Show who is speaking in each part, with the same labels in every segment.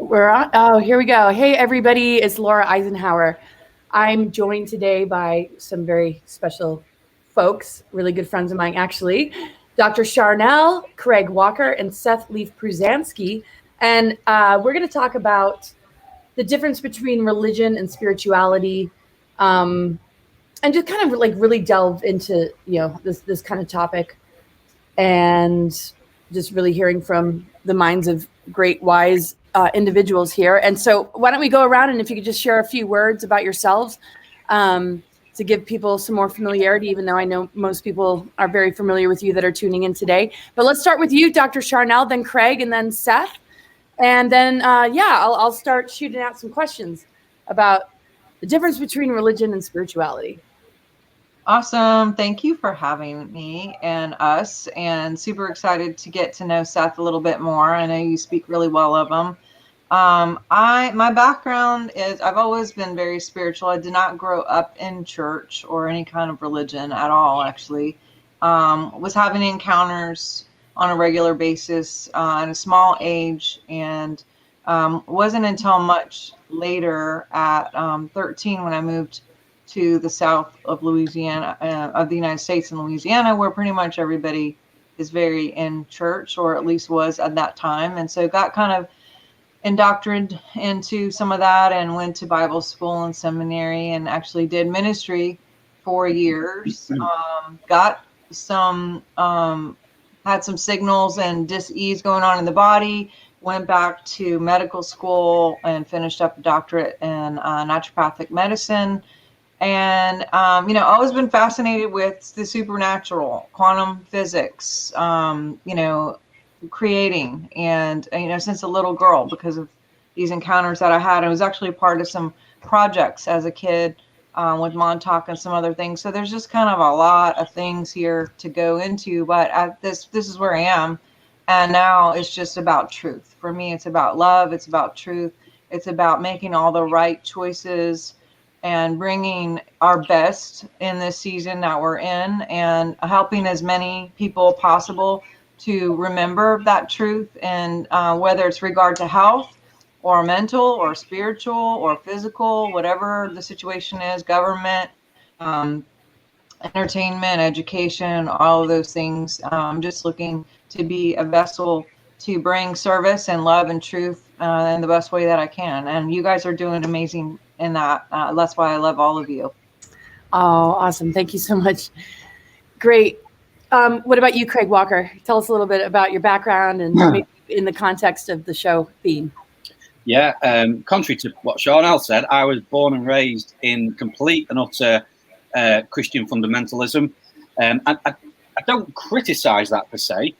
Speaker 1: we're on. Oh, here we go. Hey, everybody. It's Laura Eisenhower. I'm joined today by some very special folks, really good friends of mine, actually. Dr. Sharnael, Craigwalker, and Seth Leaf Pruzansky. And we're going to talk about the difference between religion and spirituality, and just kind of like really delve into, this kind of topic, and just really hearing from the minds of great, wise individuals here. And so why don't we go around, and if you could just share a few words about yourselves to give people some more familiarity, even though I know most people are very familiar with you that are tuning in today. But let's start with you, Dr. Sharnael, then Craig, and then Seth. And then, I'll start shooting out some questions about the difference between religion and spirituality.
Speaker 2: Awesome. Thank you for having me and us, and super excited to get to know Seth a little bit more. I know you speak really well of him. My background is I've always been very spiritual. I did not grow up in church or any kind of religion at all, actually. Was having encounters on a regular basis at a small age, and wasn't until much later at 13 when I moved to the south of Louisiana, of the United States in Louisiana, where pretty much everybody is very in church, or at least was at that time. And so got kind of indoctrinated into some of that, and went to Bible school and seminary, and actually did ministry for years. Got some, had some signals and dis-ease going on in the body, went back to medical school and finished up a doctorate in naturopathic medicine. And, always been fascinated with the supernatural, quantum physics, creating. And, since a little girl, because of these encounters that I had, I was actually a part of some projects as a kid with Montauk and some other things. So there's just kind of a lot of things here to go into. But this is where I am. And now it's just about truth. For me, it's about love. It's about truth. It's about making all the right choices and bringing our best in this season that we're in, and helping as many people possible to remember that truth. And whether it's regard to health or mental or spiritual or physical, whatever the situation is, government, entertainment, education, all of those things. I'm just looking to be a vessel to bring service and love and truth in the best way that I can. And you guys are doing amazing in that. That's why I love all of you.
Speaker 1: Oh, awesome. Thank you so much. Great. What about you, Craigwalker? Tell us a little bit about your background and maybe in the context of the show theme.
Speaker 3: Yeah, contrary to what Sharnael said, I was born and raised in complete and utter Christian fundamentalism. I don't criticize that per se.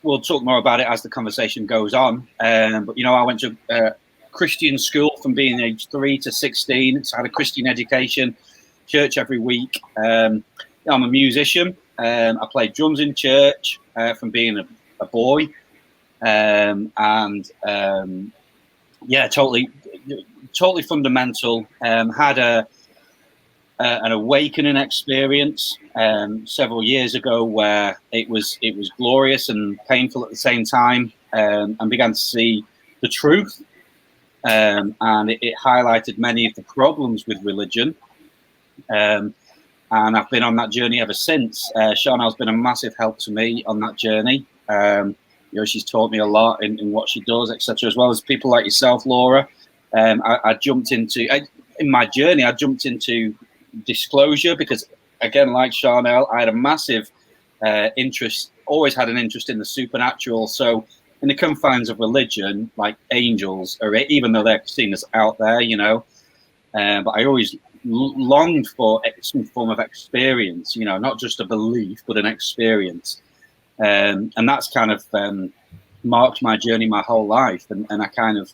Speaker 3: We'll talk more about it as the conversation goes on. But, I went to Christian school from being age 3 to 16. So I had a Christian education, church every week. I'm a musician. I played drums in church from being a boy. Totally fundamental. Had an awakening experience several years ago where it was glorious and painful at the same time, and began to see the truth, and it highlighted many of the problems with religion, and I've been on that journey ever since. Sharnael's been a massive help to me on that journey. She's taught me a lot in what she does, etc., as well as people like yourself, Laura. I jumped into disclosure because, again, like Sharnael, I had a massive interest, always had an interest in the supernatural. So in the confines of religion, like angels, or even though they're seen as out there, but I always longed for some form of experience, not just a belief, but an experience. And that's kind of marked my journey my whole life. And I kind of,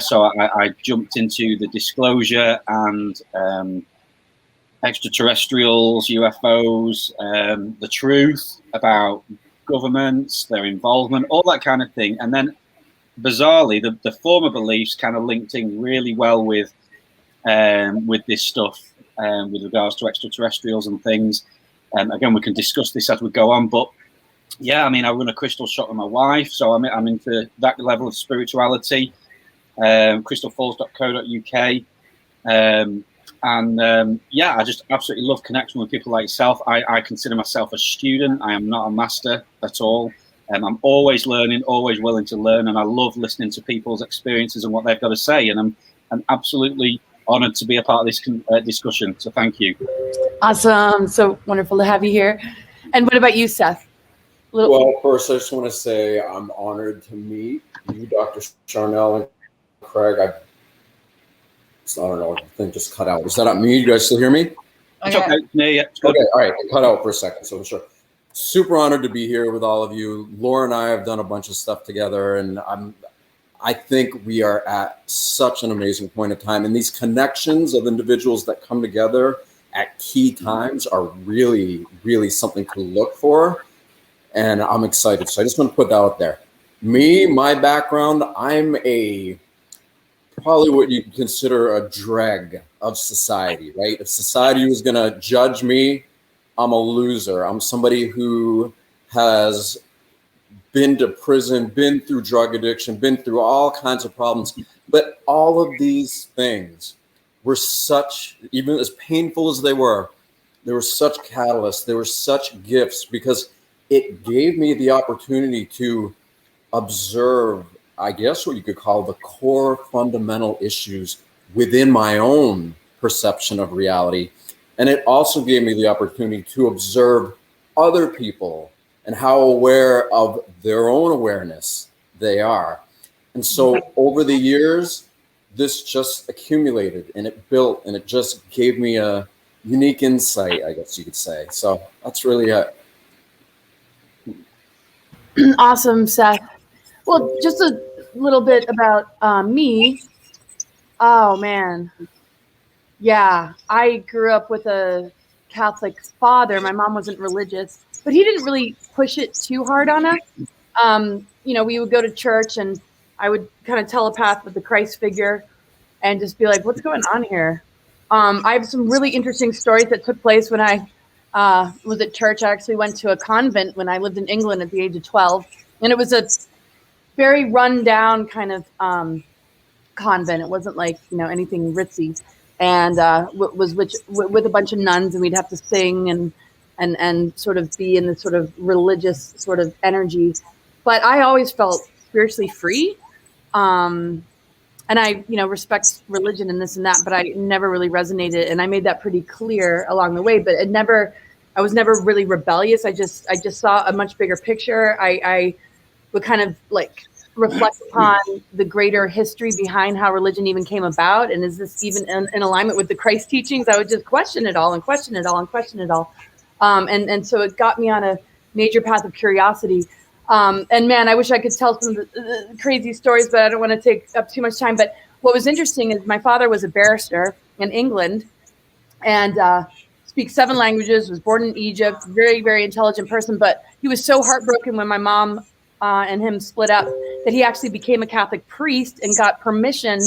Speaker 3: so I jumped into the disclosure and extraterrestrials, UFOs, the truth about governments, their involvement, all that kind of thing. And then, bizarrely, the former beliefs kind of linked in really well with this stuff, with regards to extraterrestrials and things. Again, we can discuss this as we go on, but yeah, I mean, I run a crystal shop with my wife, so I'm into that level of spirituality. Crystalfalls.co.uk. Yeah, I just absolutely love connecting with people like yourself. I consider myself a student. I am not a master at all. I'm always learning, always willing to learn, and I love listening to people's experiences and what they've got to say. And I'm absolutely honored to be a part of this discussion. So thank you.
Speaker 1: Awesome. So wonderful to have you here. And what about you, Seth?
Speaker 4: Well, first, I just want to say I'm honored to meet you, Dr. Sharnael and Craig. I don't know, the thing just cut out. Is that not me? You guys still hear me?
Speaker 3: It's okay. Yeah, it's good.
Speaker 4: Okay, all right. It cut out for a second, so I'm sure. Super honored to be here with all of you. Laura and I have done a bunch of stuff together, and I think we are at such an amazing point of time. And these connections of individuals that come together at key times are really, really something to look for. And I'm excited. So I just want to put that out there. Me, my background, I'm probably what you consider a dreg of society, right? If society was going to judge me, I'm a loser. I'm somebody who has been to prison, been through drug addiction, been through all kinds of problems. But all of these things were even as painful as they were such catalysts, they were such gifts, because it gave me the opportunity to observe, I guess what you could call the core fundamental issues within my own perception of reality. And it also gave me the opportunity to observe other people and how aware of their own awareness they are. And so over the years, this just accumulated and it built, and it just gave me a unique insight, I guess you could say. So that's really it.
Speaker 1: Awesome, Seth. Well, just a little bit about me. Oh, man. Yeah, I grew up with a Catholic father. My mom wasn't religious, but he didn't really push it too hard on us. We would go to church and I would kind of telepath with the Christ figure and just be like, what's going on here? I have some really interesting stories that took place when I was at church. I actually went to a convent when I lived in England at the age of 12. And it was a very rundown kind of convent. It wasn't like, anything ritzy. And with a bunch of nuns, and we'd have to sing and sort of be in this sort of religious sort of energy. But I always felt spiritually free. And I, respect religion and this and that, but I never really resonated. And I made that pretty clear along the way, but I was never really rebellious. I just saw a much bigger picture. I would kind of like reflect upon the greater history behind how religion even came about. And is this even in alignment with the Christ teachings? I would just question it all and question it all and question it all. And so it got me on a major path of curiosity. And man, I wish I could tell some of the crazy stories, but I don't want to take up too much time. But what was interesting is my father was a barrister in England and speaks 7 languages, was born in Egypt, very, very intelligent person. But he was so heartbroken when my mom and him split up that he actually became a Catholic priest and got permission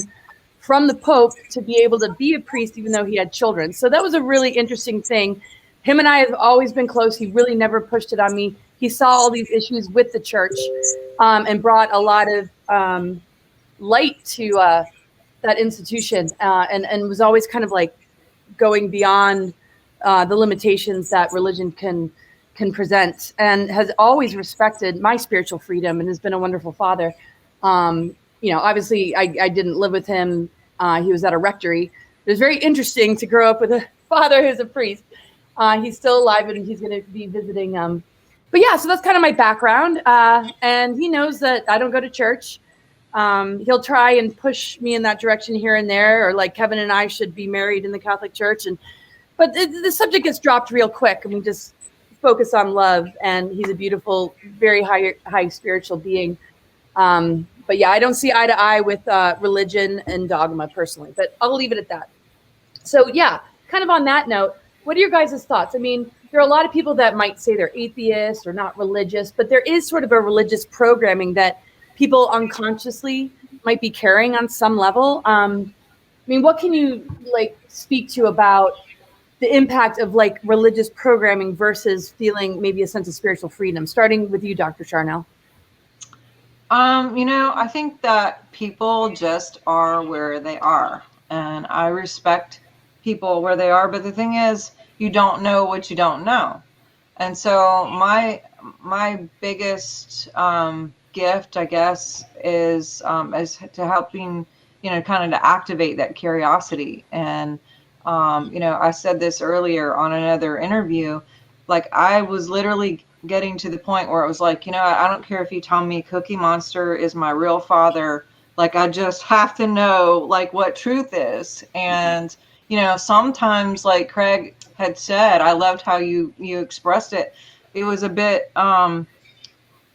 Speaker 1: from the Pope to be able to be a priest, even though he had children. So that was a really interesting thing. Him and I have always been close. He really never pushed it on me. He saw all these issues with the church and brought a lot of light to that institution and was always kind of like going beyond the limitations that religion can present, and has always respected my spiritual freedom and has been a wonderful father. Obviously I didn't live with him. He was at a rectory. It was very interesting to grow up with a father who's a priest. He's still alive and he's going to be visiting. But yeah, so that's kind of my background. And he knows that I don't go to church. He'll try and push me in that direction here and there, or like Kevin and I should be married in the Catholic Church. But the subject gets dropped real quick and we just focus on love. And he's a beautiful, very high spiritual being. But yeah, I don't see eye to eye with religion and dogma personally, but I'll leave it at that. So yeah, kind of on that note, what are your guys' thoughts? I mean, there are a lot of people that might say they're atheists or not religious, but there is sort of a religious programming that people unconsciously might be carrying on some level. I mean, what can you like speak to about the impact of like religious programming versus feeling maybe a sense of spiritual freedom? Starting with you, Dr. Sharnael.
Speaker 2: I think that people just are where they are, and I respect people where they are. But the thing is, you don't know what you don't know. And so my biggest gift, I guess, is to helping, kind of to activate that curiosity. And, I said this earlier on another interview, like I was literally getting to the point where it was like, I don't care if you tell me Cookie Monster is my real father. Like, I just have to know like what truth is. And, sometimes like Craig had said, I loved how you expressed it. It was a bit,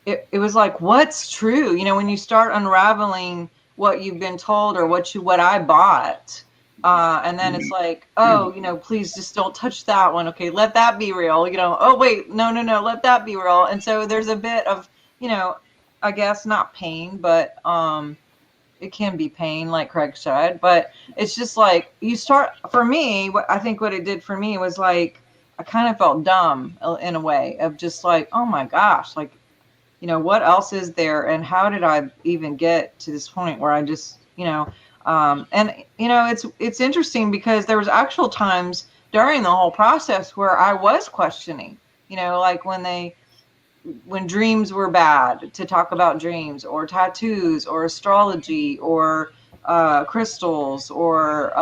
Speaker 2: it was like, what's true? When you start unraveling what you've been told or what I bought, and then it's like, oh, please just don't touch that one. Okay, let that be real. Oh wait, no, let that be real. And so there's a bit of, I guess not pain, but it can be pain, like Craig said. But it's just like you start. For me, I think what it did for me was like I kind of felt dumb in a way of just like, oh my gosh, like, what else is there, and how did I even get to this point where I just, it's interesting because there was actual times during the whole process where I was questioning, like when dreams were bad, to talk about dreams or tattoos or astrology or crystals or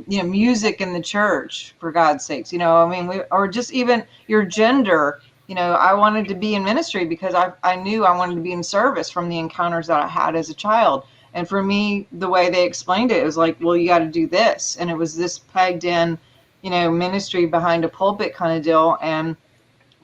Speaker 2: music in the church, for God's sakes, or just even your gender. I wanted to be in ministry because I knew I wanted to be in service from the encounters that I had as a child. And for me, the way they explained it was like, well, you got to do this. And it was this pegged in, ministry behind a pulpit kind of deal. And,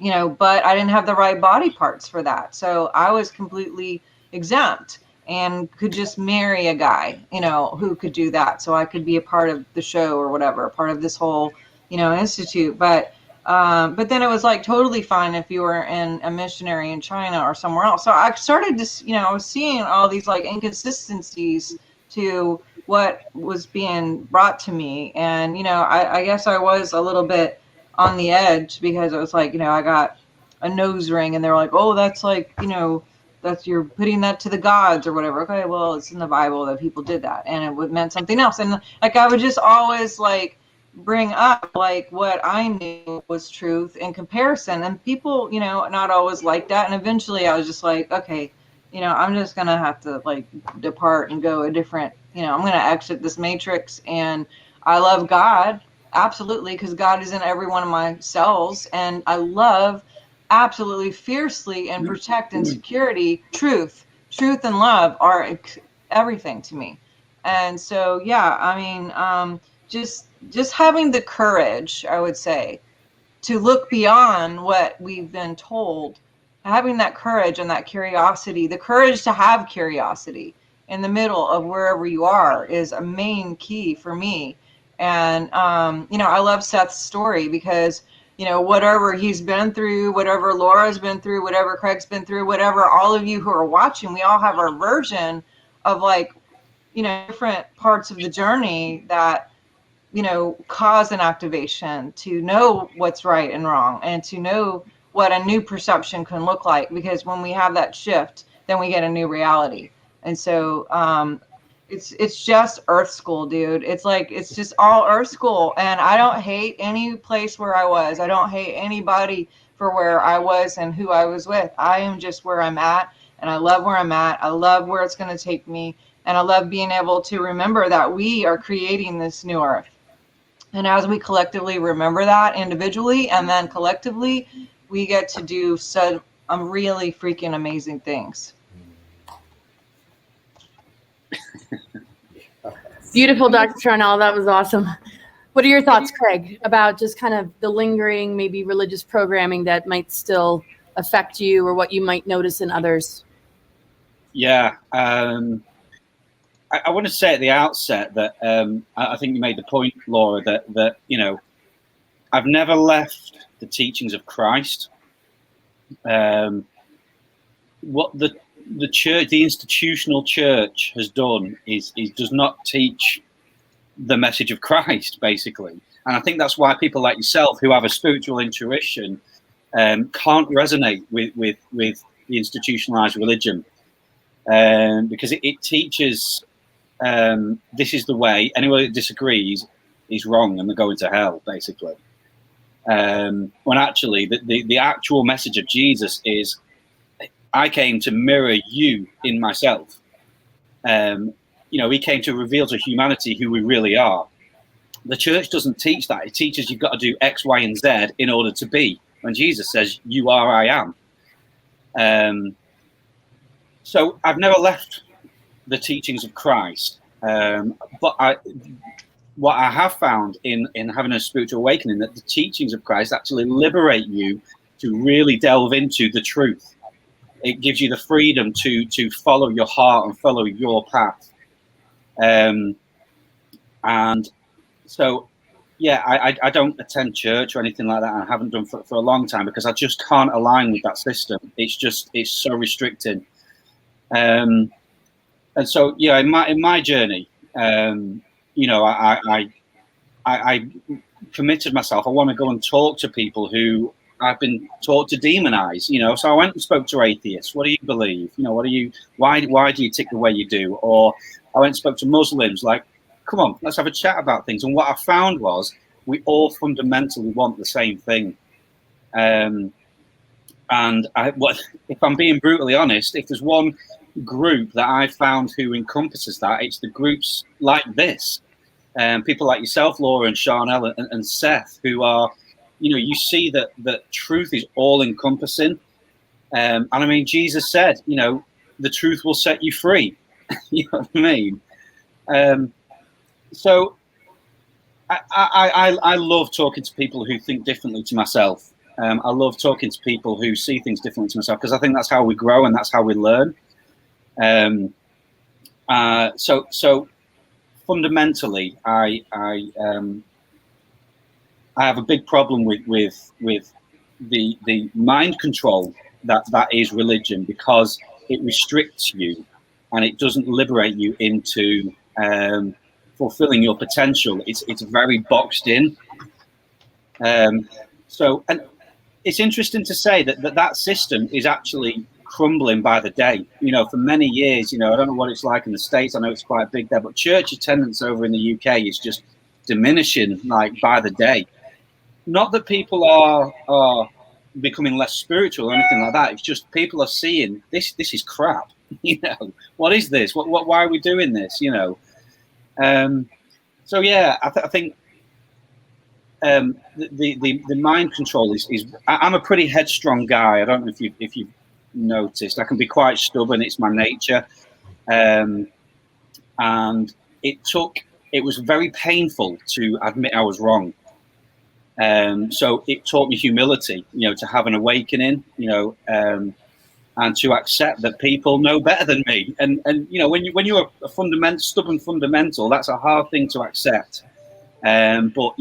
Speaker 2: but I didn't have the right body parts for that. So I was completely exempt and could just marry a guy, who could do that. So I could be a part of the show or whatever, part of this whole, institute. But then it was like totally fine if you were in a missionary in China or somewhere else. So I started to, I was seeing all these like inconsistencies to what was being brought to me. And, I guess I was a little bit on the edge because it was like, I got a nose ring and they're like, oh, that's like, that's, you're putting that to the gods or whatever. Okay, well, it's in the Bible that people did that and it meant something else. And like, I would just always like bring up like what I knew was truth in comparison, and people, not always like that. And eventually I was just like, okay, I'm just gonna have to like depart and go a different, I'm gonna exit this matrix. And I love God, absolutely, because God is in every one of my cells, and I love absolutely fiercely and protect and security truth and love are everything to me. And so just having the courage, I would say, to look beyond what we've been told, having that courage and that curiosity, the courage to have curiosity in the middle of wherever you are is a main key for me. And, I love Seth's story because, whatever he's been through, whatever Laura's been through, whatever Craig's been through, whatever all of you who are watching, we all have our version of like, different parts of the journey that, cause an activation to know what's right and wrong and to know what a new perception can look like. Because when we have that shift, then we get a new reality. And so it's just Earth School, dude. It's just all Earth School. And I don't hate any place where I was. I don't hate anybody for where I was and who I was with. I am just where I'm at, and I love where I'm at. I love where it's going to take me. And I love being able to remember that we are creating this new Earth. And as we collectively remember that individually and then collectively, we get to do some really freaking amazing things.
Speaker 1: Beautiful, Dr. Sharnael. That was awesome. What are your thoughts, Craig, about just kind of the lingering, maybe religious programming that might still affect you or what you might notice in others?
Speaker 3: Yeah. I want to say at the outset that I think you made the point, Laura, that I've never left the teachings of Christ. What the church, the institutional church, has done is does not teach the message of Christ, basically. And I think that's why people like yourself who have a spiritual intuition can't resonate with the institutionalized religion, because it teaches this is the way. Anyone that disagrees is wrong and they're going to hell, basically. When actually the actual message of Jesus is, I came to mirror you in myself. He came to reveal to humanity who we really are. The church doesn't teach that. It teaches you've got to do X, Y, and Z in order to be. When Jesus says, you are, I am. So I've never left the teachings of Christ. But what I have found in having a spiritual awakening, that the teachings of Christ actually liberate you to really delve into the truth. It gives you the freedom to follow your heart and follow your path. And so, yeah, I don't attend church or anything like that. I haven't done for a long time because I just can't align with that system. It's so restricting. And so, yeah, in my journey, I committed myself. I want to go and talk to people who I've been taught to demonize, So I went and spoke to atheists. What do you believe? Why do you tick the way you do? Or I went and spoke to Muslims, like, come on, let's have a chat about things. And what I found was we all fundamentally want the same thing. And if I'm being brutally honest, if there's one group that I found who encompasses that, it's the groups like this. People like yourself, Laura, and Sharnael, and Seth, who are, you see that truth is all encompassing. And I mean, Jesus said, the truth will set you free. You know what I mean? So I love talking to people who think differently to myself. I love talking to people who see things differently to myself, because I think that's how we grow and that's how we learn. So fundamentally, I have a big problem with the mind control that is religion, because it restricts you and it doesn't liberate you into fulfilling your potential. It's very boxed in. And it's interesting to say that system is actually crumbling by the day. For many years, I don't know what it's like in the States. I know it's quite big there, but church attendance over in the UK is just diminishing, like, by the day. Not that people are becoming less spiritual or anything like that. It's just people are seeing this is crap. What is this? Why are we doing this? So yeah, I think the mind control is. I'm a pretty headstrong guy. I don't know if you've noticed. I can be quite stubborn. It's my nature, and it was very painful to admit I was wrong. So it taught me humility, to have an awakening, and to accept that people know better than me. And when you're a stubborn fundamental, that's a hard thing to accept. But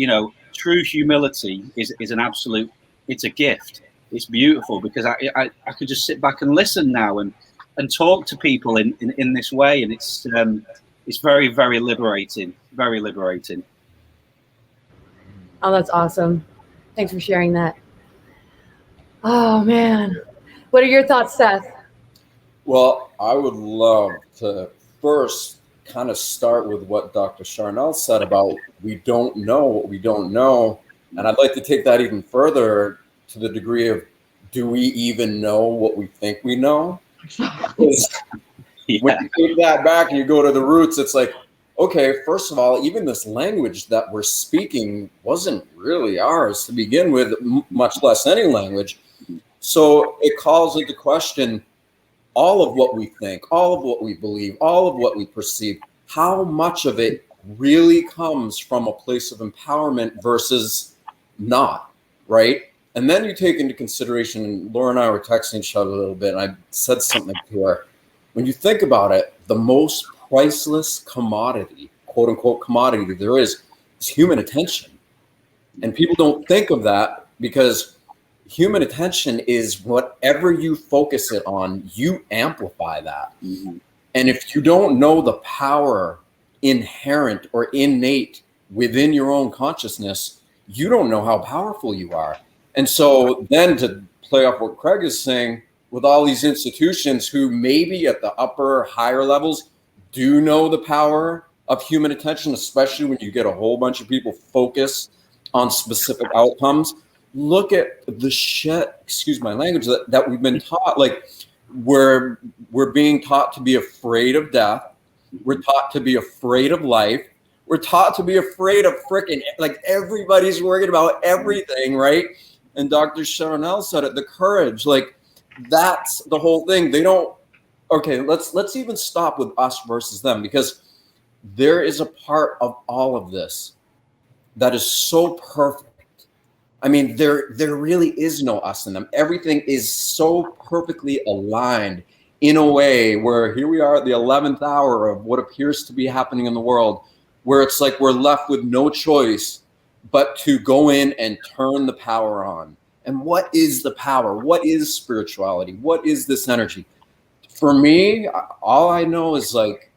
Speaker 3: true humility is an absolute. It's a gift. It's beautiful, because I could just sit back and listen now and talk to people in this way, and it's very, very liberating. Very liberating.
Speaker 1: Oh, that's awesome. Thanks for sharing that. Oh, man. What are your thoughts, Seth?
Speaker 4: Well, I would love to first kind of start with what Dr. Sharnael said about we don't know what we don't know. And I'd like to take that even further to the degree of, do we even know what we think we know? Yeah. When you take that back and you go to the roots, it's like, okay, first of all, even this language that we're speaking wasn't really ours to begin with, much less any language. So it calls into question all of what we think, all of what we believe, all of what we perceive. How much of it really comes from a place of empowerment versus not, right? And then you take into consideration, and Laura and I were texting each other a little bit, and I said something to her. When you think about it, the most priceless commodity, quote unquote commodity, there is human attention. And people don't think of that, because human attention is whatever you focus it on, you amplify that. Mm-hmm. And if you don't know the power inherent or innate within your own consciousness, you don't know how powerful you are. And so then to play off what Craig is saying, with all these institutions who maybe at the upper, higher levels do know the power of human attention, especially when you get a whole bunch of people focused on specific outcomes. Look at the shit, excuse my language, that we've been taught. Like we're being taught to be afraid of death. We're taught to be afraid of life. We're taught to be afraid of frickin', like everybody's worried about everything, right? And Dr. Sharnael said it, the courage, like that's the whole thing. They don't, okay, let's even stop with us versus them, because there is a part of all of this that is so perfect. I mean, there really is no us in them. Everything is so perfectly aligned in a way where here we are at the 11th hour of what appears to be happening in the world, where it's like we're left with no choice but to go in and turn the power on. And what is the power? What is spirituality? What is this energy? For me, all I know is like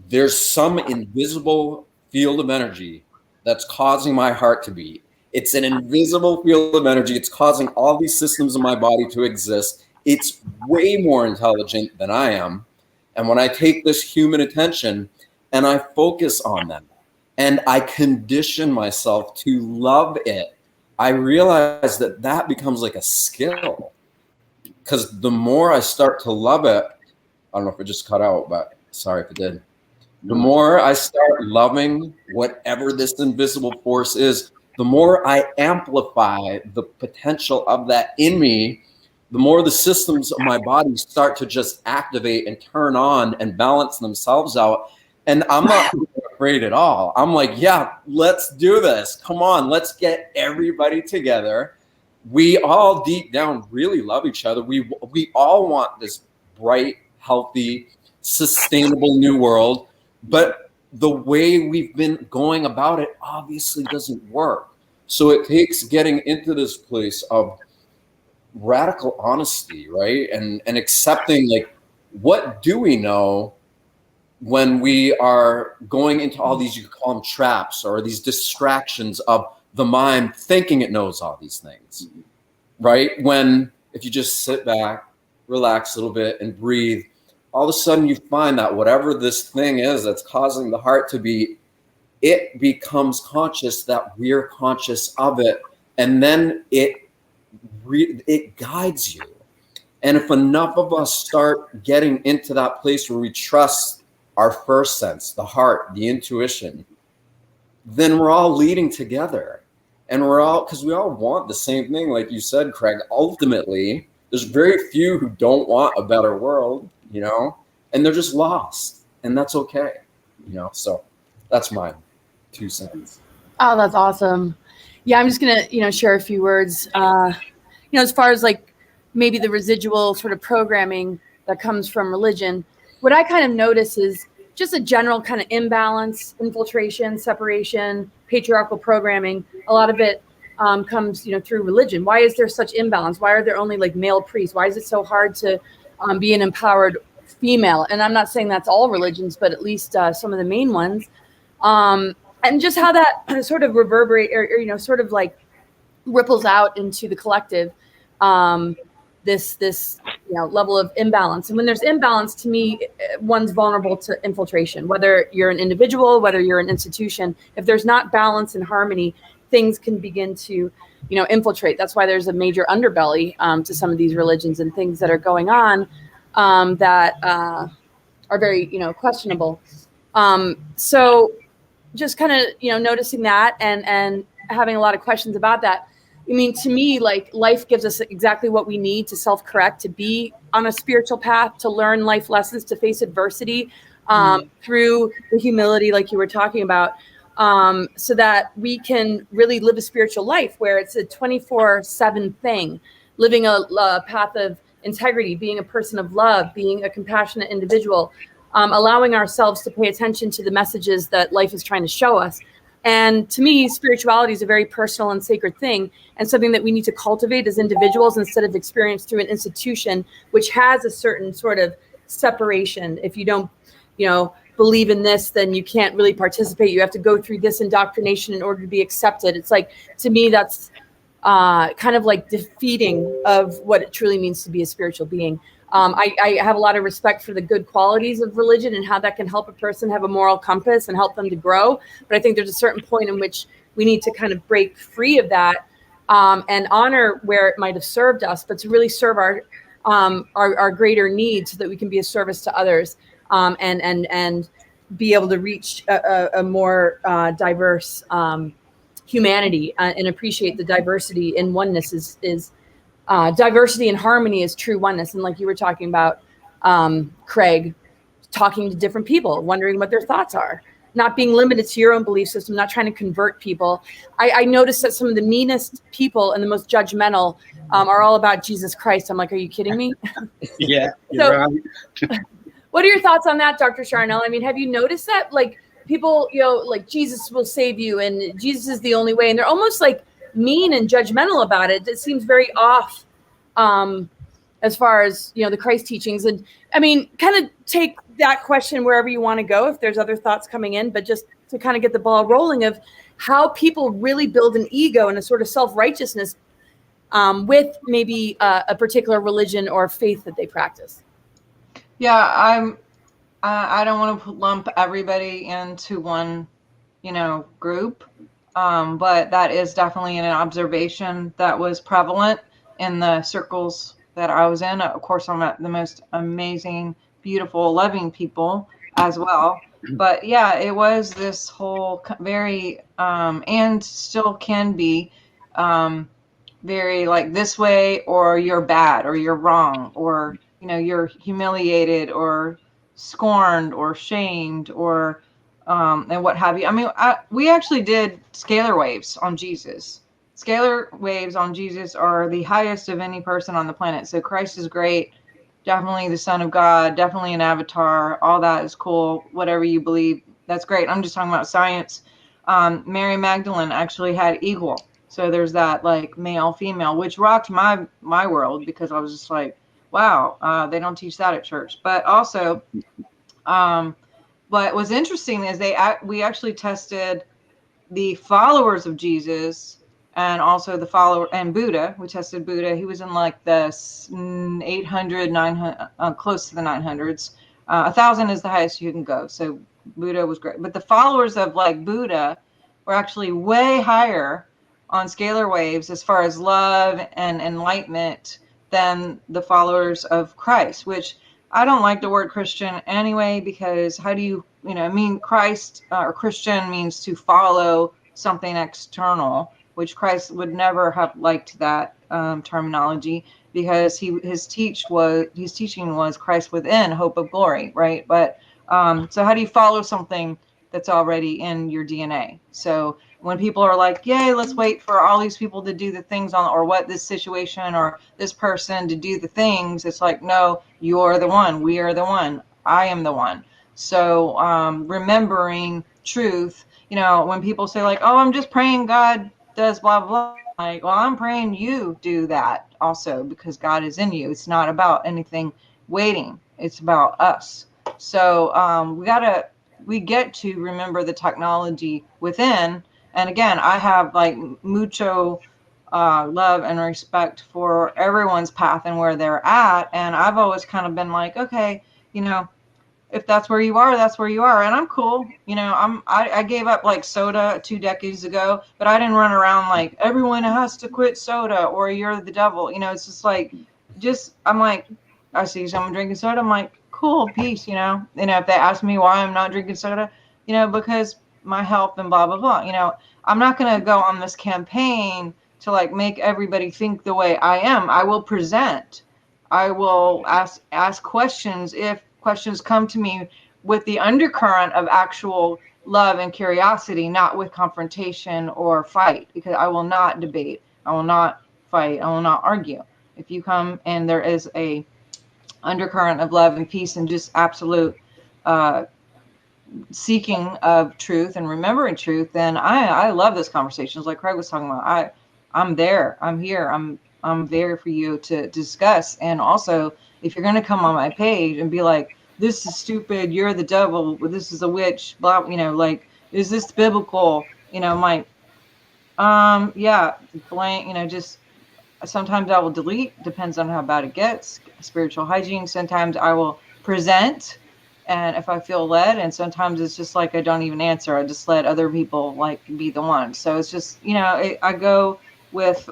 Speaker 4: there's some invisible field of energy that's causing my heart to beat. It's an invisible field of energy. It's causing all these systems in my body to exist. It's way more intelligent than I am. And when I take this human attention and I focus on them and I condition myself to love it, I realize that that becomes like a skill. Because the more I start to love it, I don't know if it just cut out, but sorry if it did. The more I start loving whatever this invisible force is, the more I amplify the potential of that in me, the more the systems of my body start to just activate and turn on and balance themselves out. And I'm not afraid at all. I'm like, yeah, let's do this. Come on, let's get everybody together. We all deep down really love each other. We all want this bright, healthy, sustainable new world. But the way we've been going about it obviously doesn't work. So it takes getting into this place of radical honesty, right? And accepting, like, what do we know when we are going into all these, you could call them traps, or these distractions of the mind thinking it knows all these things, right? When if you just sit back, relax a little bit and breathe, all of a sudden you find that whatever this thing is that's causing the heart to beat, it becomes conscious that we're conscious of it. And then it guides you. And if enough of us start getting into that place where we trust our first sense, the heart, the intuition, then we're all leading together. And we're all, because we all want the same thing, like you said, Craig. Ultimately, there's very few who don't want a better world, you know, and they're just lost. And that's okay, you know. So that's my 2 cents.
Speaker 1: Oh, that's awesome. Yeah, I'm just going to, share a few words. As far as like maybe the residual sort of programming that comes from religion, what I kind of notice is just a general kind of imbalance, infiltration, separation, patriarchal programming. A lot of it comes, through religion. Why is there such imbalance? Why are there only like male priests? Why is it so hard to be an empowered female? And I'm not saying that's all religions, but at least some of the main ones. And just how that sort of reverberate or sort of like ripples out into the collective, this level of imbalance. And when there's imbalance, to me, one's vulnerable to infiltration, whether you're an individual, whether you're an institution. If there's not balance and harmony, things can begin to, infiltrate. That's why there's a major underbelly to some of these religions and things that are going on that are very, questionable. So just kind of, noticing that and having a lot of questions about that. I mean, to me, like, life gives us exactly what we need to self-correct, to be on a spiritual path, to learn life lessons, to face adversity through the humility, like you were talking about, so that we can really live a spiritual life where it's a 24/7 thing, living a path of integrity, being a person of love, being a compassionate individual, allowing ourselves to pay attention to the messages that life is trying to show us. And to me, spirituality is a very personal and sacred thing, and something that we need to cultivate as individuals instead of experience through an institution, which has a certain sort of separation. If you don't, believe in this, then you can't really participate. You have to go through this indoctrination in order to be accepted. It's like, to me, that's kind of like defeating of what it truly means to be a spiritual being. I have a lot of respect for the good qualities of religion and how that can help a person have a moral compass and help them to grow. But I think there's a certain point in which we need to kind of break free of that, and honor where it might have served us, but to really serve our greater needs so that we can be a service to others, and be able to reach a more diverse humanity, and appreciate the diversity in oneness is diversity and harmony is true oneness. And like you were talking about, Craig, talking to different people, wondering what their thoughts are, not being limited to your own belief system, not trying to convert people. I noticed that some of the meanest people and the most judgmental are all about Jesus Christ. I'm like, are you kidding me?
Speaker 3: Yeah,
Speaker 1: So,
Speaker 3: you're right.
Speaker 1: what are your thoughts on that, Dr. Sharnael? I mean, have you noticed that? Like, people, like, Jesus will save you and Jesus is the only way. And they're almost like mean and judgmental about it. It seems very off as far as, the Christ teachings. And I mean, kind of take that question wherever you want to go, if there's other thoughts coming in, but just to kind of get the ball rolling of how people really build an ego and a sort of self-righteousness with maybe a particular religion or faith that they practice.
Speaker 2: Yeah, I don't want to lump everybody into one, group. But that is definitely an observation that was prevalent in the circles that I was in. Of course, I met the most amazing, beautiful, loving people as well. But yeah, it was this whole very, and still can be, very like this way, or you're bad, or you're wrong, or, you're humiliated or scorned or shamed, or and what have you. I mean, we actually did scalar waves on Jesus. Scalar waves on Jesus are the highest of any person on the planet. So Christ is great, definitely the Son of God, definitely an avatar. All that is cool. Whatever you believe, that's great. I'm just talking about science. Mary Magdalene actually had equal. So there's that like male, female, which rocked my world, because I was just like, wow, they don't teach that at church. But also, but what's interesting is we actually tested the followers of Jesus and also the follower and Buddha. We tested Buddha. He was in like the 800, 900, close to the 900s. 1,000 is the highest you can go. So Buddha was great. But the followers of like Buddha were actually way higher on scalar waves as far as love and enlightenment than the followers of Christ, which I don't like the word Christian anyway, because how do you, Christ or Christian means to follow something external, which Christ would never have liked that terminology, because his teaching was Christ within, hope of glory, right? But so how do you follow something that's already in your DNA? So when people are like, yay, let's wait for all these people to do the things or what this situation or this person to do the things, it's like, no, you're the one, we are the one, I am the one. So remembering truth, when people say like, oh, I'm just praying God does blah, blah, blah. Like, well, I'm praying you do that also, because God is in you. It's not about anything waiting. It's about us. So we get to remember the technology within. And again, I have like mucho love and respect for everyone's path and where they're at. And I've always kind of been like, okay, if that's where you are, that's where you are. And I'm cool. I gave up like soda 2 decades ago, but I didn't run around like everyone has to quit soda or you're the devil. It's just like, I'm like, I see someone drinking soda, I'm like, cool, peace, if they ask me why I'm not drinking soda, because my health and blah, blah, blah, I'm not going to go on this campaign to like make everybody think the way I am. I will present. I will ask questions if questions come to me with the undercurrent of actual love and curiosity, not with confrontation or fight, because I will not debate. I will not fight. I will not argue. If you come and there is a undercurrent of love and peace and just absolute seeking of truth and remembering truth, then I love those conversations like Craig was talking about. I'm there. I'm here. I'm there for you to discuss. And also, if you're going to come on my page and be like, this is stupid, you're the devil, this is a witch, blah, you know, like, is this biblical? You know, I'm like, yeah, blank, you know, just sometimes I will delete, depends on how bad it gets. Spiritual hygiene. Sometimes I will present, and if I feel led, and sometimes it's just like I don't even answer. I just let other people like be the one. So it's just, you know, I go with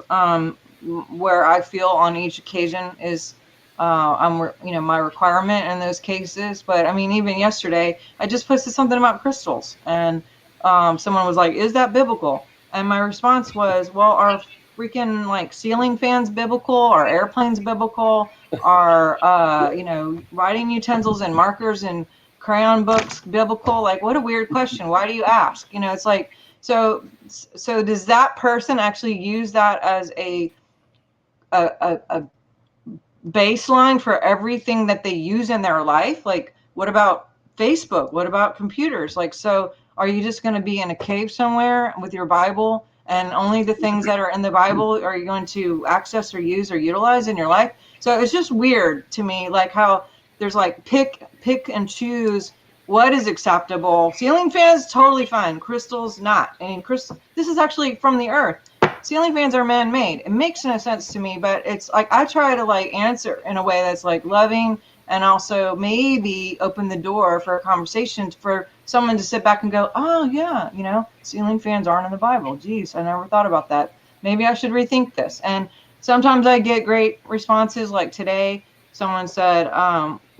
Speaker 2: where I feel on each occasion is you know, my requirement in those cases. But I mean, even yesterday, I just posted something about crystals, and someone was like, "Is that biblical?" And my response was, "Well, our freaking like ceiling fans biblical? Are airplanes biblical? Are you know, writing utensils and markers and crayon books biblical?" Like, what a weird question. Why do you ask? You know, it's like, so does that person actually use that as a baseline for everything that they use in their life? Like, what about Facebook? What about computers? Like, so are you just going to be in a cave somewhere with your Bible, and only the things that are in the Bible are you going to access or use or utilize in your life? So it's just weird to me, like how there's like pick and choose what is acceptable. Ceiling fans, totally fine. Crystals, not. I mean, this is actually from the earth. Ceiling fans are man-made. It makes no sense to me, but it's like I try to like answer in a way that's like loving, and also maybe open the door for a conversation for someone to sit back and go, oh yeah, you know, ceiling fans aren't in the Bible. Geez, I never thought about that. Maybe I should rethink this. And sometimes I get great responses. Like today, someone said,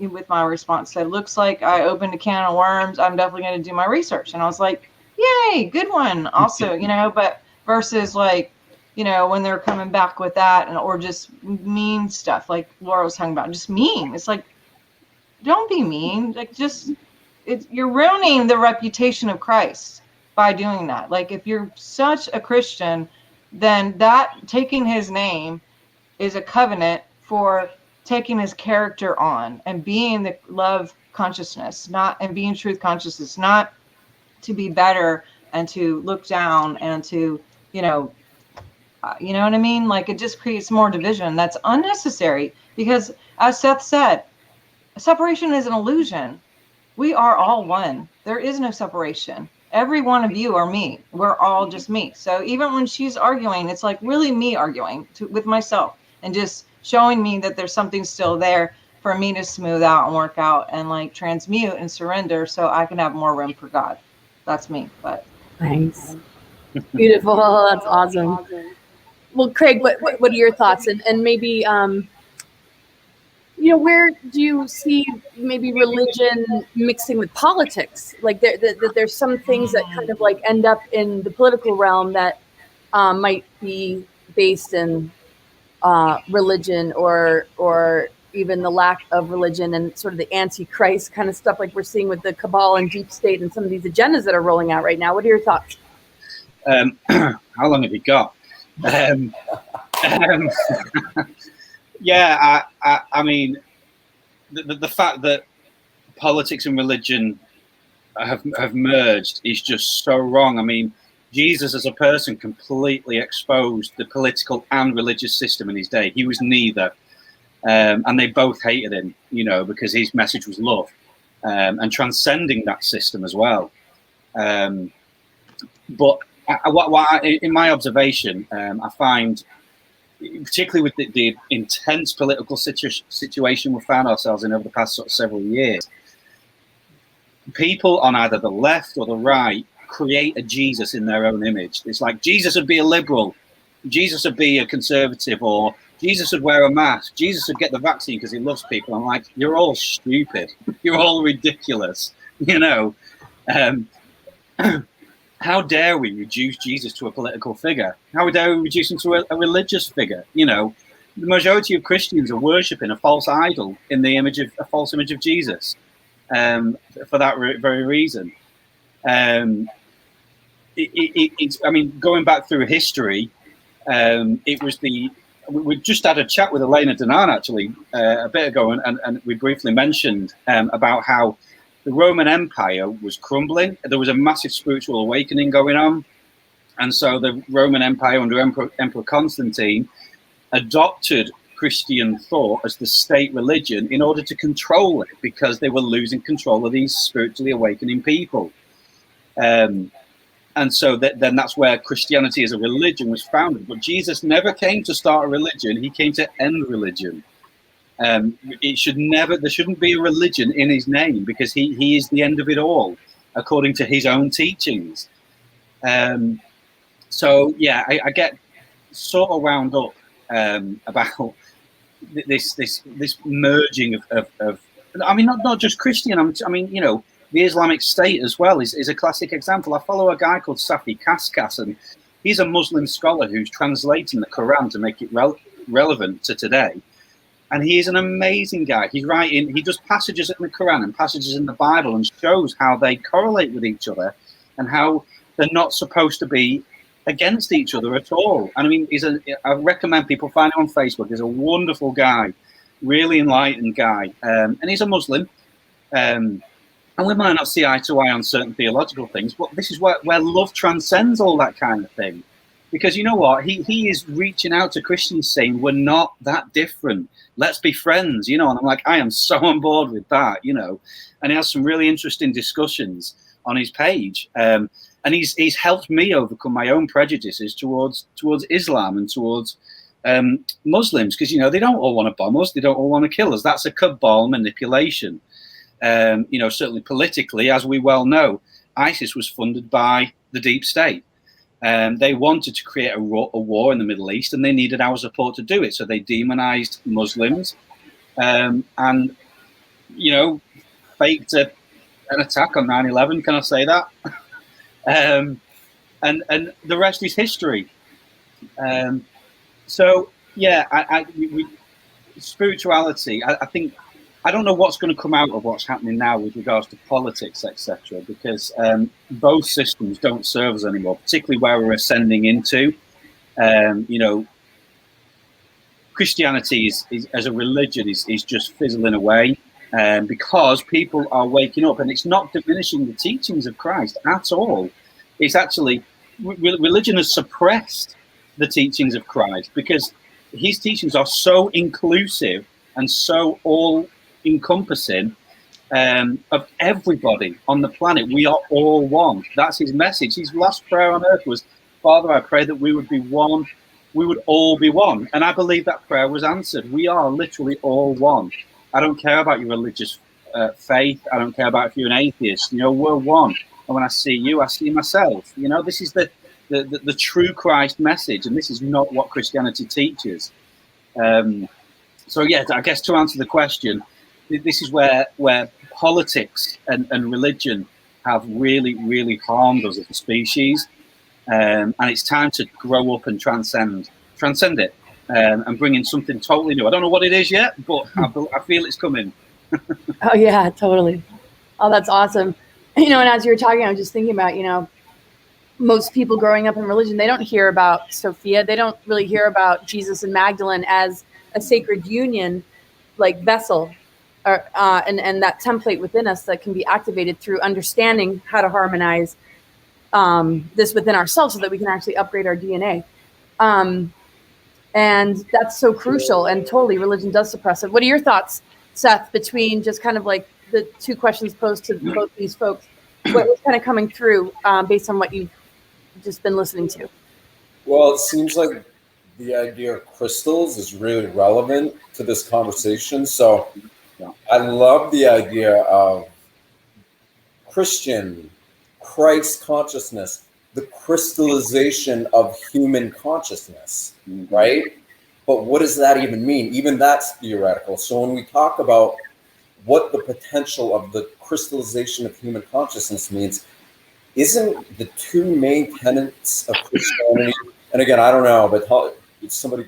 Speaker 2: with my response said, looks like I opened a can of worms. I'm definitely going to do my research. And I was like, yay, good one. Also, you know, but versus like, you know, when they're coming back with that, and or just mean stuff like Laura was talking about, just mean. It's like, don't be mean. Like, just you're ruining the reputation of Christ by doing that. Like, if you're such a Christian, then that taking his name is a covenant for taking his character on and being the love consciousness, not, and being truth consciousness, not to be better and to look down and to, you know what I mean? Like, it just creates more division that's unnecessary, because as Seth said, separation is an illusion. We are all one. There is no separation. Every one of you are me. We're all just me. So even when she's arguing, it's like really me arguing with myself and just showing me that there's something still there for me to smooth out and work out and like transmute and surrender so I can have more room for God. That's me. But
Speaker 1: nice. Beautiful. That's awesome. Well, Craig, what are your thoughts? And maybe, you know, where do you see maybe religion mixing with politics? Like there's some things that kind of like end up in the political realm that might be based in religion or even the lack of religion and sort of the antichrist kind of stuff like we're seeing with the cabal and deep state and some of these agendas that are rolling out right now. What are your thoughts?
Speaker 3: How long have you got? Yeah, I mean, the fact that politics and religion have merged is just so wrong. I mean, Jesus as a person completely exposed the political and religious system in his day. He was neither, and they both hated him, you know, because his message was love, and transcending that system as well. But in my observation, I find, particularly with the intense political situation we found ourselves in over the past sort of several years, people on either the left or the right create a Jesus in their own image. It's like Jesus would be a liberal, Jesus would be a conservative, or Jesus would wear a mask, Jesus would get the vaccine because he loves people. I'm like, you're all stupid, you're all ridiculous, you know. How dare we reduce Jesus to a political figure? How dare we reduce him to a religious figure? You know, the majority of Christians are worshipping a false idol in the image of a false image of Jesus. For that very reason, it's. I mean, going back through history, it was we just had a chat with Elena Danan actually a bit ago, and we briefly mentioned about how the Roman Empire was crumbling. There was a massive spiritual awakening going on. And so the Roman Empire under Emperor Constantine adopted Christian thought as the state religion in order to control it, because they were losing control of these spiritually awakening people. And so then that's where Christianity as a religion was founded. But Jesus never came to start a religion. He came to end religion. There shouldn't be a religion in his name, because he is the end of it all, according to his own teachings. So yeah, I get sort of wound up about this merging of I mean, not just Christian. I mean, you know, the Islamic State as well is a classic example. I follow a guy called Safi Kaskas, and he's a Muslim scholar who's translating the Quran to make it relevant to today. And he is an amazing guy. He does passages in the Quran and passages in the Bible and shows how they correlate with each other and how they're not supposed to be against each other at all. And I mean, I recommend people find him on Facebook. He's a wonderful guy, really enlightened guy. And he's a Muslim. And we might not see eye to eye on certain theological things, but this is where love transcends all that kind of thing. Because you know what? He is reaching out to Christians saying, we're not that different. Let's be friends, you know. And I'm like, I am so on board with that, you know. And he has some really interesting discussions on his page. And he's helped me overcome my own prejudices towards Islam and towards Muslims. Because, you know, they don't all want to bomb us. They don't all want to kill us. That's a cabal manipulation. You know, certainly politically, as we well know, ISIS was funded by the deep state. They wanted to create a war in the Middle East, and they needed our support to do it. So they demonized Muslims and, you know, faked an attack on 9/11. Can I say that? And the rest is history. So, yeah, spirituality, I think, I don't know what's going to come out of what's happening now with regards to politics, etc., because both systems don't serve us anymore, particularly where we're ascending into. You know, Christianity is as a religion is just fizzling away because people are waking up, and it's not diminishing the teachings of Christ at all. It's actually, religion has suppressed the teachings of Christ because his teachings are so inclusive and so all-encompassing of everybody on the planet. We are all one. That's his message. His last prayer on earth was, Father, I pray that we would be one. We would all be one. And I believe that prayer was answered. We are literally all one. I don't care about your religious faith. I don't care about if you're an atheist. You know, we're one. And when I see you, I see myself. You know, this is the true Christ message. And this is not what Christianity teaches. So, yeah, I guess to answer the question, this is where politics and religion have really, really harmed us as a species. And it's time to grow up and transcend it and bring in something totally new. I don't know what it is yet, but I feel it's coming.
Speaker 1: Oh, yeah, totally. Oh, that's awesome. You know, and as you were talking, I was just thinking about, you know, most people growing up in religion, they don't hear about Sophia. They don't really hear about Jesus and Magdalene as a sacred union, like vessel, or, and that template within us that can be activated through understanding how to harmonize this within ourselves so that we can actually upgrade our DNA. And that's so crucial, and totally religion does suppress it. What are your thoughts, Seth, between just kind of like the two questions posed to both these folks? What was kind of coming through based on what you've just been listening to?
Speaker 4: Well, it seems like the idea of crystals is really relevant to this conversation. So I love the idea of Christ consciousness, the crystallization of human consciousness, right? But what does that even mean? Even that's theoretical. So when we talk about what the potential of the crystallization of human consciousness means, isn't the two main tenets of Christianity, and again, I don't know, but somebody,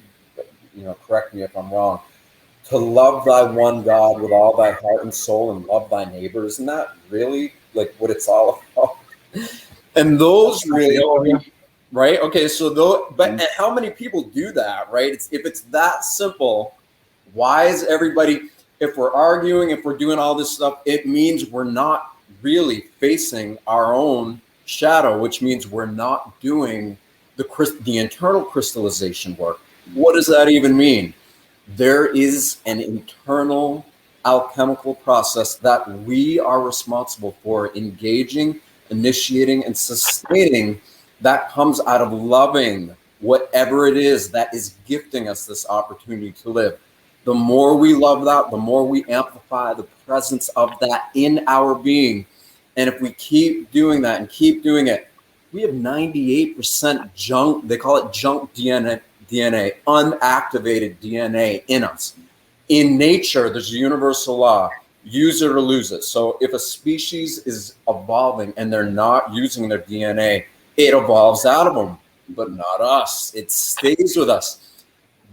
Speaker 4: you know, correct me if I'm wrong, to love thy one God with all thy heart and soul and love thy neighbor, isn't that really like what it's all about? And those really, right? Okay, so but how many people do that, right? If it's that simple, why is everybody, if we're arguing, if we're doing all this stuff, it means we're not really facing our own shadow, which means we're not doing the internal crystallization work. What does that even mean? there is an internal alchemical process that we are responsible for engaging, initiating, and sustaining, that comes out of loving whatever it is that is gifting us this opportunity to live. The more we love that, the more we amplify the presence of that in our being. And if we keep doing that and keep doing it, we have 98% junk, they call it junk DNA, unactivated DNA in us. In nature, there's a universal law, use it or lose it. So if a species is evolving and they're not using their DNA, it evolves out of them, but not us. It stays with us.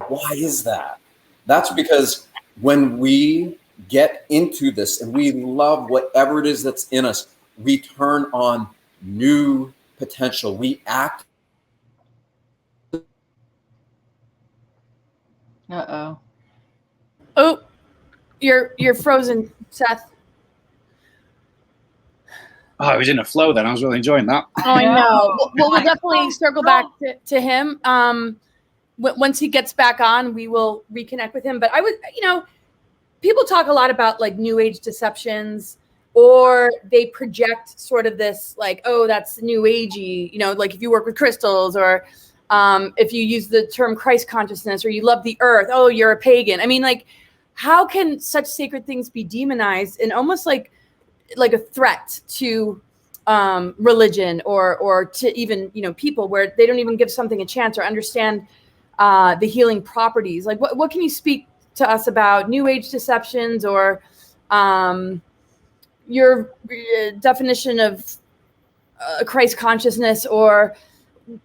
Speaker 4: Why is that? That's because when we get into this and we love whatever it is that's in us, we turn on new potential. We act.
Speaker 2: Uh-oh.
Speaker 1: Oh, you're frozen, Seth.
Speaker 3: Oh, I was in a flow then. I was really enjoying that.
Speaker 1: Oh, I know. We'll definitely circle back to him. Once he gets back on, we will reconnect with him. But I would, people talk a lot about like new age deceptions, or they project sort of this like, oh, that's new agey, like if you work with crystals, or if you use the term Christ consciousness, or you love the earth, oh, you're a pagan. I mean, like, how can such sacred things be demonized and almost like a threat to religion or to even, people, where they don't even give something a chance or understand the healing properties? Like, what can you speak to us about new age deceptions, or your definition of Christ consciousness, or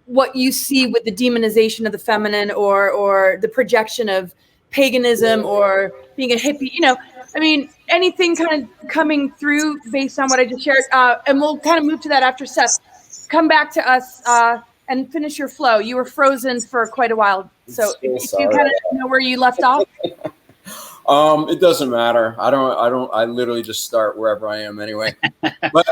Speaker 1: what you see with the demonization of the feminine, or the projection of paganism, or being a hippie? I mean, anything kind of coming through based on what I just shared, and we'll kind of move to that after Seth. Come back to us and finish your flow. You were frozen for quite a while, so if you kind of know where you left off.
Speaker 4: It doesn't matter. I literally just start wherever I am anyway. But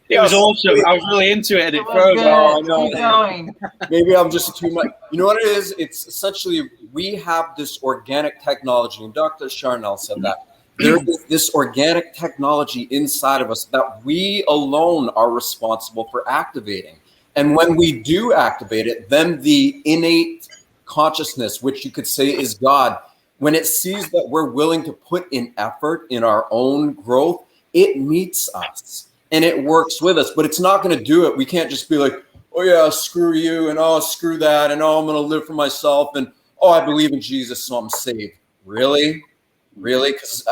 Speaker 3: it was awesome. I was really into it, and it froze.
Speaker 2: Oh, I know. Keep going.
Speaker 4: Maybe I'm just too much. You know what it is? It's essentially, we have this organic technology, and Dr. Sharnael said that. There is this organic technology inside of us that we alone are responsible for activating. And when we do activate it, then the innate consciousness, which you could say is God, when it sees that we're willing to put in effort in our own growth, it meets us and it works with us. But it's not going to do it. We can't just be like, oh yeah, screw you, and oh, screw that, and oh, I'm going to live for myself, and oh, I believe in Jesus, so I'm saved. Really? Because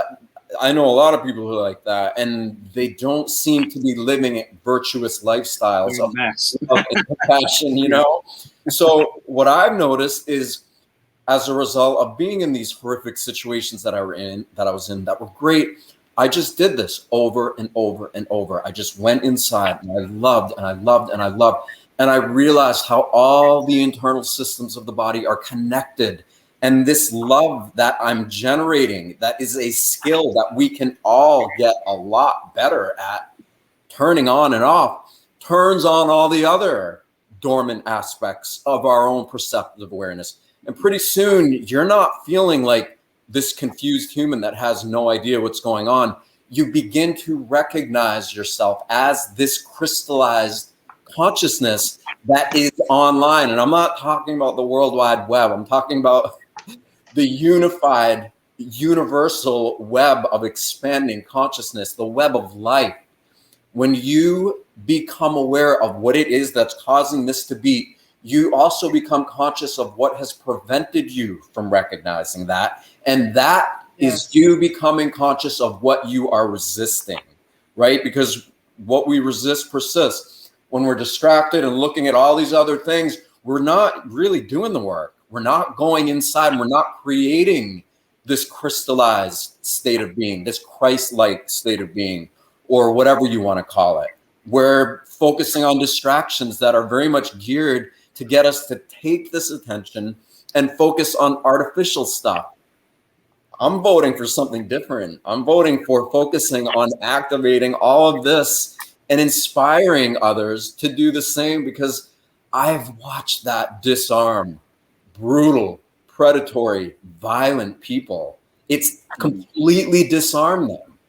Speaker 4: I know a lot of people who are like that, and they don't seem to be living virtuous lifestyles of compassion, So what I've noticed is, as a result of being in these horrific situations that I was in that were great, I just did this over and over and over. I just went inside and I loved and I loved and I loved. And I realized how all the internal systems of the body are connected. And this love that I'm generating, that is a skill that we can all get a lot better at turning on and off, turns on all the other dormant aspects of our own perceptive awareness. And pretty soon, you're not feeling like this confused human that has no idea what's going on. You begin to recognize yourself as this crystallized consciousness that is online. And I'm not talking about the World Wide Web. I'm talking about the unified, universal web of expanding consciousness, the web of life. When you become aware of what it is that's causing this to be, you also become conscious of what has prevented you from recognizing that. And that is you becoming conscious of what you are resisting, right? Because what we resist persists. When we're distracted and looking at all these other things, we're not really doing the work. We're not going inside, and we're not creating this crystallized state of being, this Christ-like state of being, or whatever you want to call it. We're focusing on distractions that are very much geared to get us to take this attention and focus on artificial stuff. I'm voting for something different. I'm voting for focusing on activating all of this and inspiring others to do the same, because I've watched that disarm brutal predatory, violent people, it's completely disarmed them.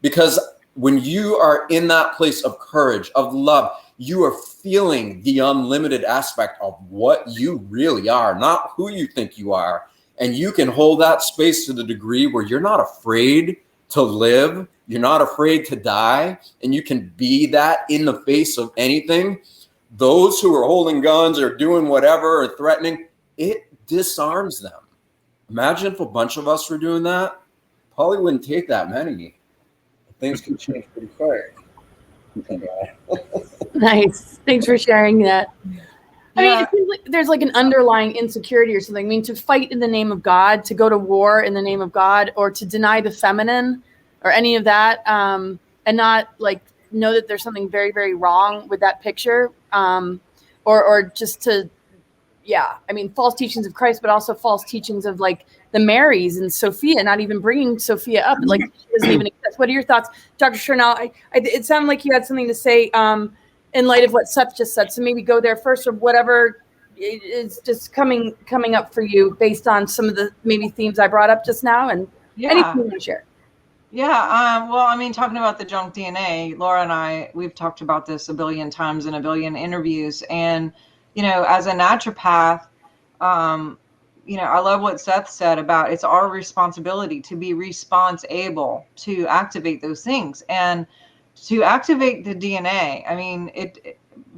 Speaker 4: Because when you are in that place of courage, of love, you are feeling the unlimited aspect of what you really are, not who you think you are. And you can hold that space to the degree where you're not afraid to live, you're not afraid to die, and you can be that in the face of anything. Those who are holding guns or doing whatever or threatening, it disarms them. Imagine if a bunch of us were doing that. Probably wouldn't take that many. Things can change pretty quick.
Speaker 1: Nice. Thanks for sharing that. I mean,
Speaker 2: Yeah.
Speaker 1: it seems like there's like an underlying insecurity or something. I mean, to fight in the name of God, to go to war in the name of God, or to deny the feminine or any of that, and not like know that there's something very, very wrong with that picture, or just to, yeah, I mean, false teachings of Christ, but also false teachings of like the Marys and Sophia, not even bringing Sophia up, like she doesn't even exist. What are your thoughts, Dr. Sharnael? It sounded like you had something to say in light of what Seth just said. So maybe go there first, or whatever is just coming up for you based on some of the maybe themes I brought up just now, and anything you want to share.
Speaker 2: Yeah. Well, I mean, talking about the junk DNA, Laura and I, we've talked about this a billion times in a billion interviews. And, you know, as a naturopath, you know, I love what Seth said about it's our responsibility to be responsible to activate those things. And to activate the DNA, I mean,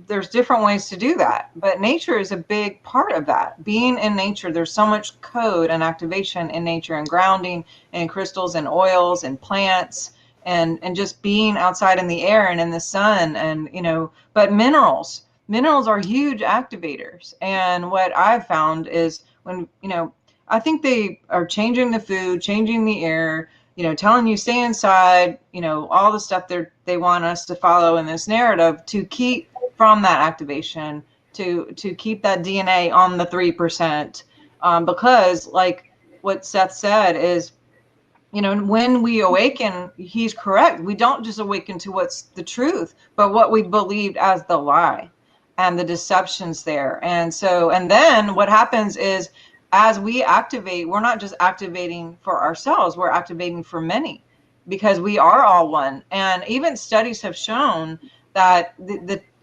Speaker 2: there's different ways to do that, but nature is a big part of that. Being in nature, there's so much code and activation in nature, and grounding and crystals and oils and plants and just being outside in the air and in the sun, and, you know, but minerals are huge activators. And what I've found is when, you know, I think they are changing the food, changing the air, you know, telling you stay inside, you know, all the stuff they want us to follow in this narrative to keep from that activation, to keep that DNA on the 3%. Because like what Seth said is, you know, when we awaken, he's correct. We don't just awaken to what's the truth, but what we believed as the lie and the deceptions there. And so, and then what happens is, as we activate, we're not just activating for ourselves, we're activating for many, because we are all one. And even studies have shown that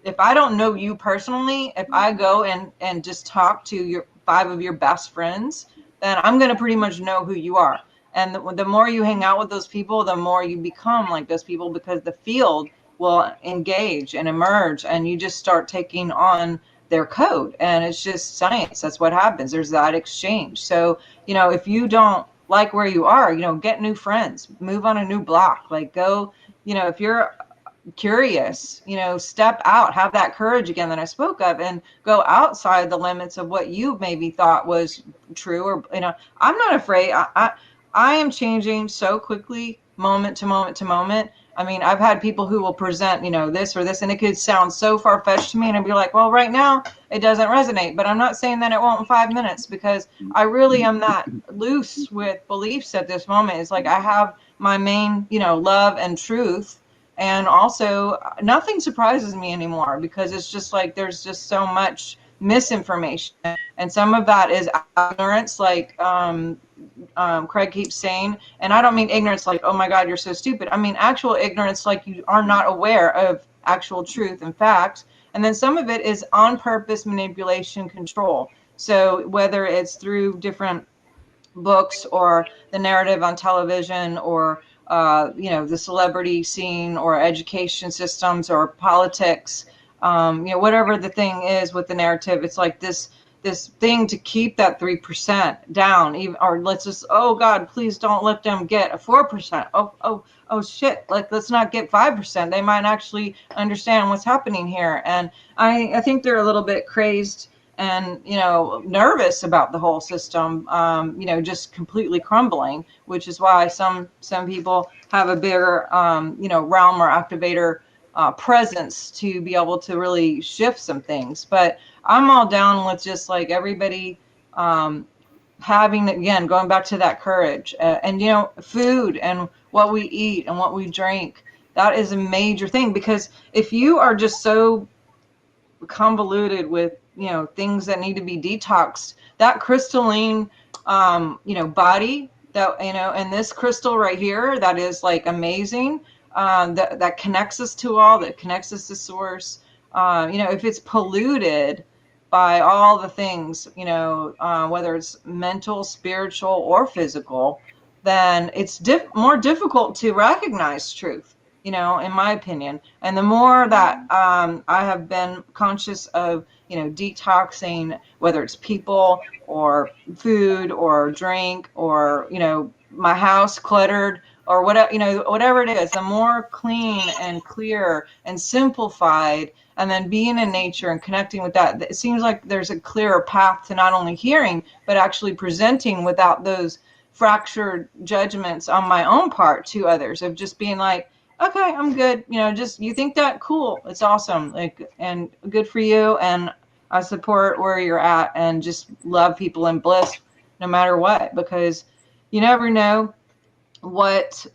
Speaker 2: if I don't know you personally, if I go and just talk to your 5 of your best friends, then I'm going to pretty much know who you are. And the more you hang out with those people, the more you become like those people, because the field will engage and emerge, and you just start taking on their code. And it's just science. That's what happens. There's that exchange. So, you know, if you don't like where you are, you know, get new friends, move on a new block, like go, you know, if you're curious, you know, step out, have that courage again that I spoke of, and go outside the limits of what you maybe thought was true. Or, you know, I'm not afraid. I am changing so quickly, moment to moment to moment. I mean, I've had people who will present, you know, this or this, and it could sound so far-fetched to me, and I'd be like, well, right now it doesn't resonate, but I'm not saying that it won't in 5 minutes, because I really am not loose with beliefs at this moment. It's like I have my main, you know, love and truth. And also, nothing surprises me anymore, because it's just like there's just so much misinformation, and some of that is ignorance, like Craig keeps saying. And I don't mean ignorance like, oh my God, you're so stupid. I mean actual ignorance, like you are not aware of actual truth and facts. And then some of it is on purpose manipulation, control. So whether it's through different books or the narrative on television, or you know, the celebrity scene, or education systems, or politics, you know, whatever the thing is with the narrative, it's like this thing to keep that 3% down, even, or let's just, oh God, please don't let them get a 4%. Oh shit, like let's not get 5%. They might actually understand what's happening here. And I think they're a little bit crazed and, you know, nervous about the whole system, you know, just completely crumbling, which is why some people have a bigger, you know, realm or activator presence to be able to really shift some things. But I'm all down with just like everybody having, again, going back to that courage, and, you know, food and what we eat and what we drink. That is a major thing, because if you are just so convoluted with, you know, things that need to be detoxed, that crystalline body that, and this crystal right here, that is like amazing, that connects us to all, that connects us to source. If it's polluted by all the things, whether it's mental, spiritual, or physical, then it's more difficult to recognize truth, in my opinion. And the more that I have been conscious of, detoxing, whether it's people or food or drink or, my house cluttered or whatever it is, the more clean and clear and simplified, and then being in nature and connecting with that, it seems like there's a clearer path to not only hearing, but actually presenting without those fractured judgments on my own part to others, of just being like, okay, I'm good. Just, you think that, cool. It's awesome. And good for you. And I support where you're at, and just love people in bliss no matter what, because you never know what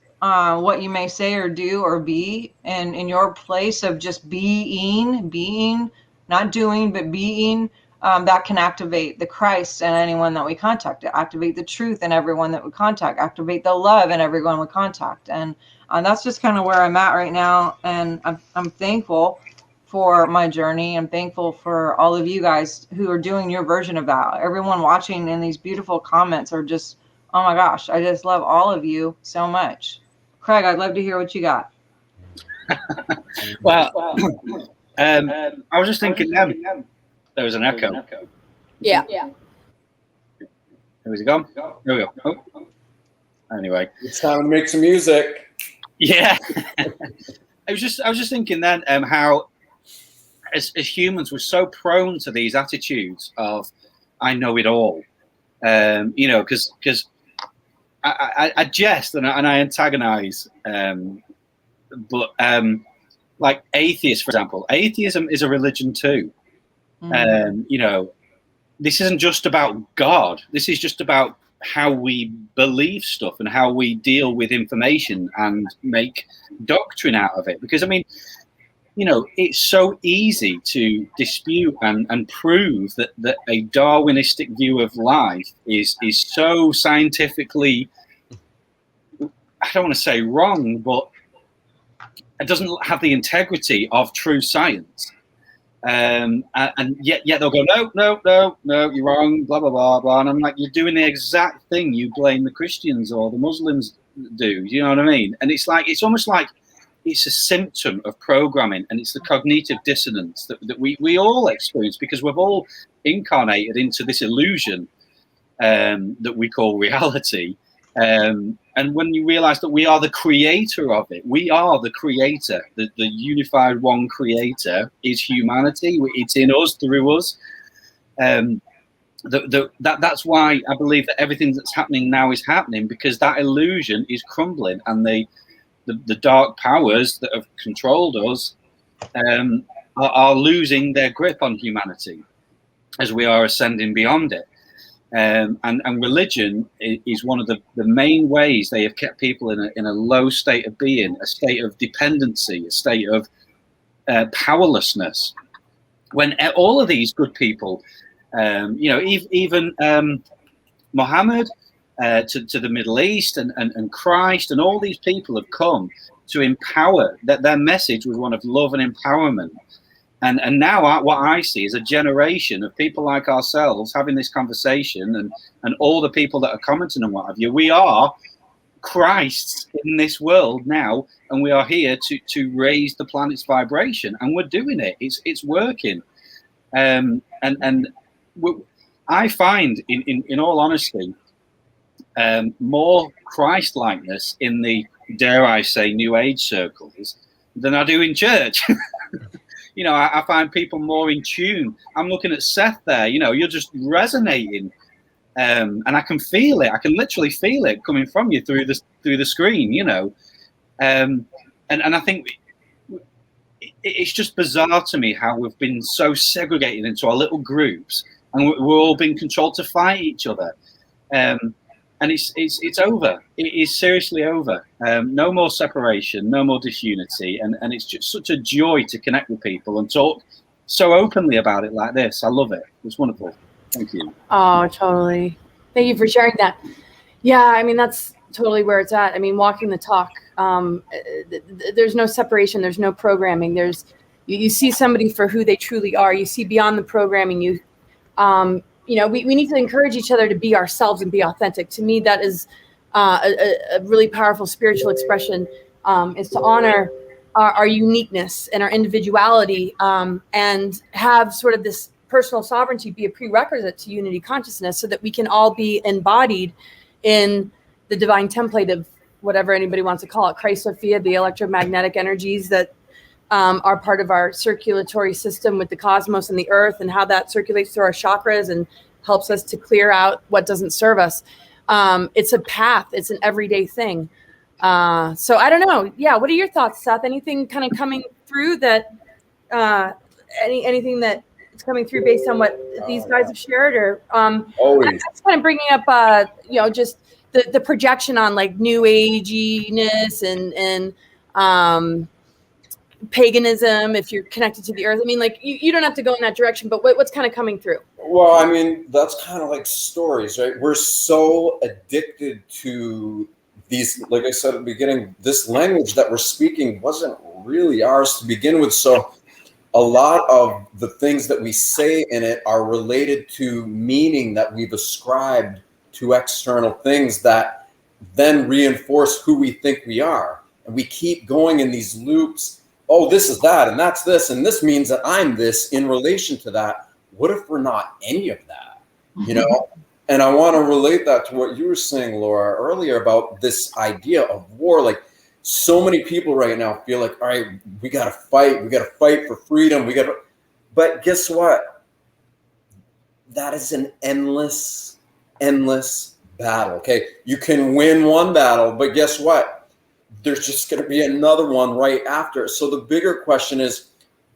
Speaker 2: you may say or do or be, and in your place of just being, not doing, but being, that can activate the Christ in anyone that we contact, activate the truth in everyone that we contact, activate the love in everyone we contact. And that's just kind of where I'm at right now. And I'm thankful for my journey. I'm thankful for all of you guys who are doing your version of that. Everyone watching in these beautiful comments are just, oh my gosh, I just love all of you so much. Craig, I'd love to hear what you got.
Speaker 3: Well, I was just thinking, there was an echo.
Speaker 1: Yeah.
Speaker 3: Where's it gone? There we go. Oh. Anyway,
Speaker 4: it's time to make some music.
Speaker 3: Yeah. I was just thinking then, how as humans we're so prone to these attitudes of I know it all, because I jest and I antagonize, but like atheists, for example, atheism is a religion too. This isn't just about God. This is just about how we believe stuff and how we deal with information and make doctrine out of it. Because I mean, it's so easy to dispute and prove that a Darwinistic view of life is so scientifically, I don't want to say wrong, but it doesn't have the integrity of true science. And yet they'll go, no, you're wrong, blah, blah, blah, blah. And I'm like, you're doing the exact thing you blame the Christians or the Muslims do. You know what I mean? And it's like, it's almost like it's a symptom of programming, and it's the cognitive dissonance that we all experience, because we've all incarnated into this illusion that we call reality. And when you realize that we are the creator of it, we are the creator, the unified one creator is humanity. It's in us, through us. That's why I believe that everything that's happening now is happening, because that illusion is crumbling, and the dark powers that have controlled us are losing their grip on humanity as we are ascending beyond it. And religion is one of the main ways they have kept people in a low state of being, a state of dependency, a state of powerlessness. When all of these good people, even Muhammad to the Middle East and Christ and all these people have come to empower, that their message was one of love and empowerment. And now what I see is a generation of people like ourselves having this conversation, and all the people that are commenting and what have you. We are Christs in this world now, and we are here to raise the planet's vibration, and we're doing it. It's working. And I find, in all honesty, more Christ-likeness in the, dare I say, New Age circles than I do in church. I find people more in tune. I'm looking at Seth there, you're just resonating. And I can feel it. I can literally feel it coming from you through the screen, And I think it's just bizarre to me how we've been so segregated into our little groups, and we're all being controlled to fight each other. And it's over. It is seriously over. No more separation, no more disunity, and it's just such a joy to connect with people and talk so openly about it like this. I love it. It's wonderful. Thank you.
Speaker 1: Oh, totally. Thank you for sharing that. Yeah, I mean, that's totally where it's at. I mean, walking the talk. There's no separation. There's no programming. You see somebody for who they truly are. You see beyond the programming. We need to encourage each other to be ourselves and be authentic. To me, that is a really powerful spiritual expression, is to honor our uniqueness and our individuality, and have sort of this personal sovereignty be a prerequisite to unity consciousness, so that we can all be embodied in the divine template of whatever anybody wants to call it, Christ Sophia, the electromagnetic energies that are part of our circulatory system with the cosmos and the earth, and how that circulates through our chakras and helps us to clear out what doesn't serve us. It's a path. It's an everyday thing. So I don't know. Yeah. What are your thoughts, Seth? Anything kind of coming through that, anything that is coming through based on what these guys have shared, or,
Speaker 4: Always.
Speaker 1: that's kind of bringing up, just the projection on like new aginess and paganism, if you're connected to the earth. I mean, like you don't have to go in that direction, but what's kind of coming through?
Speaker 4: Well, I mean, that's kind of like stories, right? We're so addicted to these, like I said at the beginning, this language that we're speaking wasn't really ours to begin with. So a lot of the things that we say in it are related to meaning that we've ascribed to external things that then reinforce who we think we are. And we keep going in these loops. Oh, this is that, and that's this, and this means that I'm this in relation to that. What if we're not any of that? And I want to relate that to what you were saying, Laura, earlier about this idea of war. Like, so many people right now feel like, all right, we got to fight. We got to fight for freedom. But guess what? That is an endless battle. Okay. You can win one battle, but guess what? There's just going to be another one right after. So the bigger question is,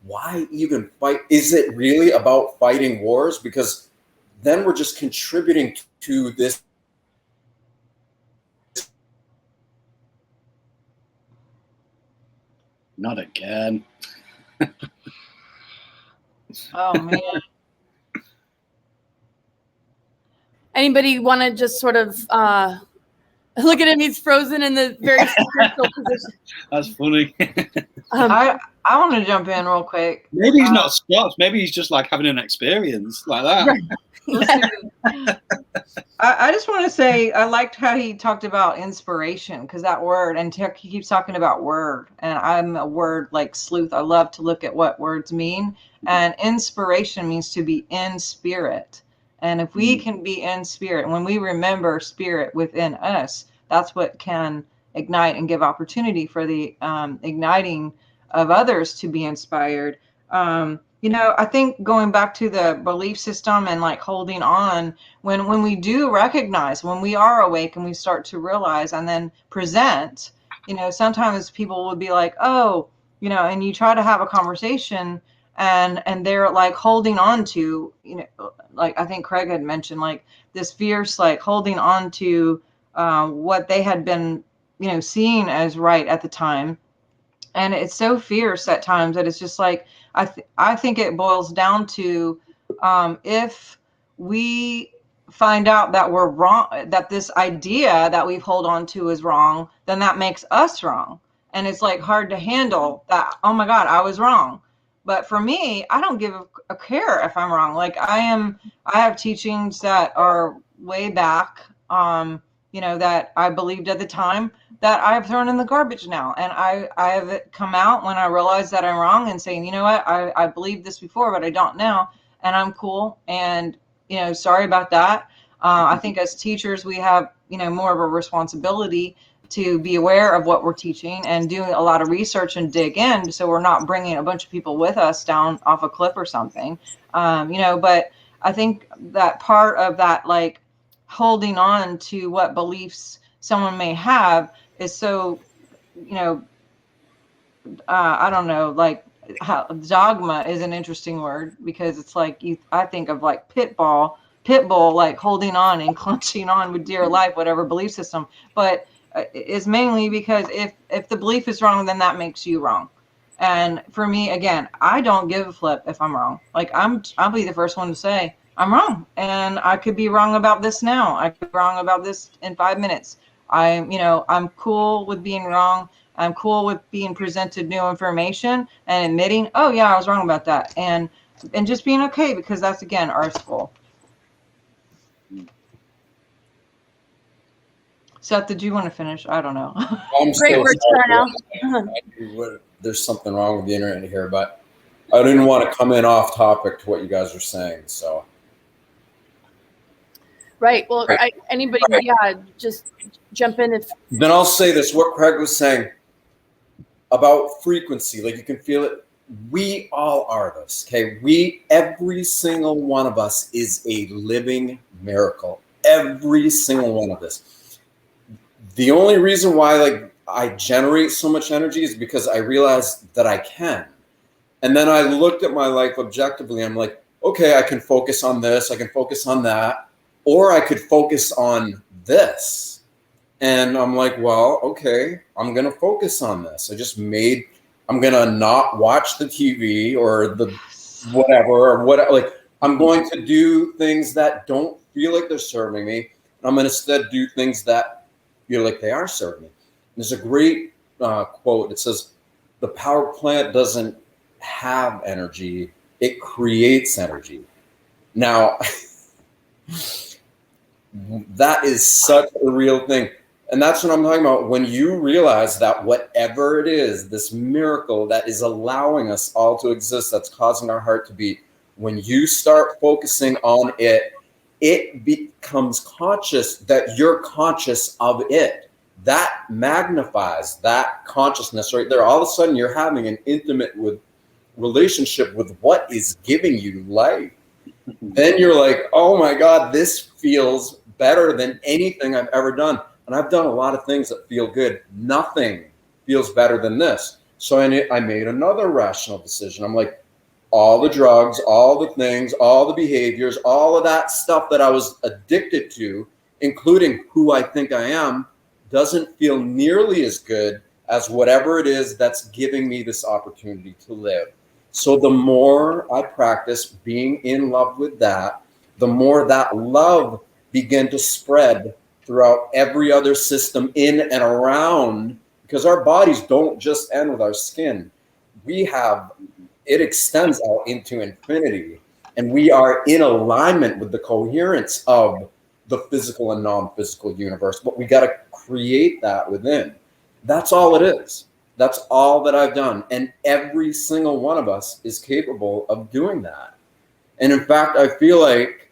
Speaker 4: why even fight? Is it really about fighting wars? Because then we're just contributing to this.
Speaker 3: Not again.
Speaker 2: Oh man.
Speaker 1: Anybody want to just sort of look at him? He's frozen in the very spiritual position.
Speaker 3: That's funny.
Speaker 2: I want to jump in real quick.
Speaker 3: Maybe he's not Scots. Maybe he's just like having an experience like that.
Speaker 1: Right.
Speaker 2: I just want to say I liked how he talked about inspiration, because that word, and he keeps talking about word, and I'm a word like sleuth. I love to look at what words mean, and inspiration means to be in spirit. And if we can be in spirit, when we remember spirit within us, that's what can ignite and give opportunity for the igniting of others to be inspired. I think going back to the belief system and like holding on, when we do recognize, when we are awake and we start to realize and then present, sometimes people will be like, oh, and you try to have a conversation and they're like holding on to, like I think Craig had mentioned, like this fierce, like holding on to what they had been, seeing as right at the time. And it's so fierce at times that it's just like, I think it boils down to if we find out that we're wrong, that this idea that we've hold on to is wrong, then that makes us wrong. And it's like hard to handle that, oh my God, I was wrong. But for me, I don't give a care if I'm wrong. Like I have teachings that are way back, that I believed at the time that I've thrown in the garbage now. And I have come out when I realize that I'm wrong and saying, you know what, I believed this before, but I don't now. And I'm cool. And, sorry about that. I think as teachers, we have, more of a responsibility to be aware of what we're teaching and do a lot of research and dig in. So we're not bringing a bunch of people with us down off a cliff or something, but I think that part of that, like holding on to what beliefs someone may have is so, I don't know, like how dogma is an interesting word, because it's like I think of like pit bull, like holding on and clutching on with dear life, whatever belief system, but is mainly because if the belief is wrong, then that makes you wrong. And for me, again, I don't give a flip if I'm wrong. Like I'll be the first one to say I'm wrong, and I could be wrong about this now. I could be wrong about this in 5 minutes. I'm cool with being wrong. I'm cool with being presented new information and admitting, oh yeah, I was wrong about that, and just being okay, because that's, again, our school. Seth, did you want to finish? I don't know.
Speaker 1: Great work, Sharnael.
Speaker 4: There's something wrong with the internet here, but I didn't want to come in off topic to what you guys are saying. So,
Speaker 1: Right. Well, anybody, yeah, just jump in if.
Speaker 4: Then I'll say this: what Craig was saying about frequency, like you can feel it. We all are this. Okay, every single one of us is a living miracle. Every single one of us. The only reason why I generate so much energy is because I realized that I can. And then I looked at my life objectively. I'm like, okay, I can focus on this. I can focus on that. Or I could focus on this. And I'm like, well, okay, I'm going to focus on this. I'm going to not watch the TV or the whatever, I'm going to do things that don't feel like they're serving me. And I'm going to instead do things that feel like they are serving me. There's a great quote. It says, the power plant doesn't have energy, it creates energy. Now, that is such a real thing. And that's what I'm talking about. When you realize that whatever it is, this miracle that is allowing us all to exist, that's causing our heart to beat, when you start focusing on it, it becomes conscious that you're conscious of it. That magnifies that consciousness right there. All of a sudden, you're having an intimate relationship with what is giving you life. Then you're like, oh my God, this feels better than anything I've ever done. And I've done a lot of things that feel good. Nothing feels better than this. So I made another rational decision. I'm like, all the drugs, all the things, all the behaviors, all of that stuff that I was addicted to, including who I think I am, doesn't feel nearly as good as whatever it is that's giving me this opportunity to live. So the more I practice being in love with that, the more that love began to spread throughout every other system in and around, because our bodies don't just end with our skin. It extends out into infinity, and we are in alignment with the coherence of the physical and non-physical universe, but we got to create that within. That's all it is. That's all that I've done. And every single one of us is capable of doing that. And in fact, I feel like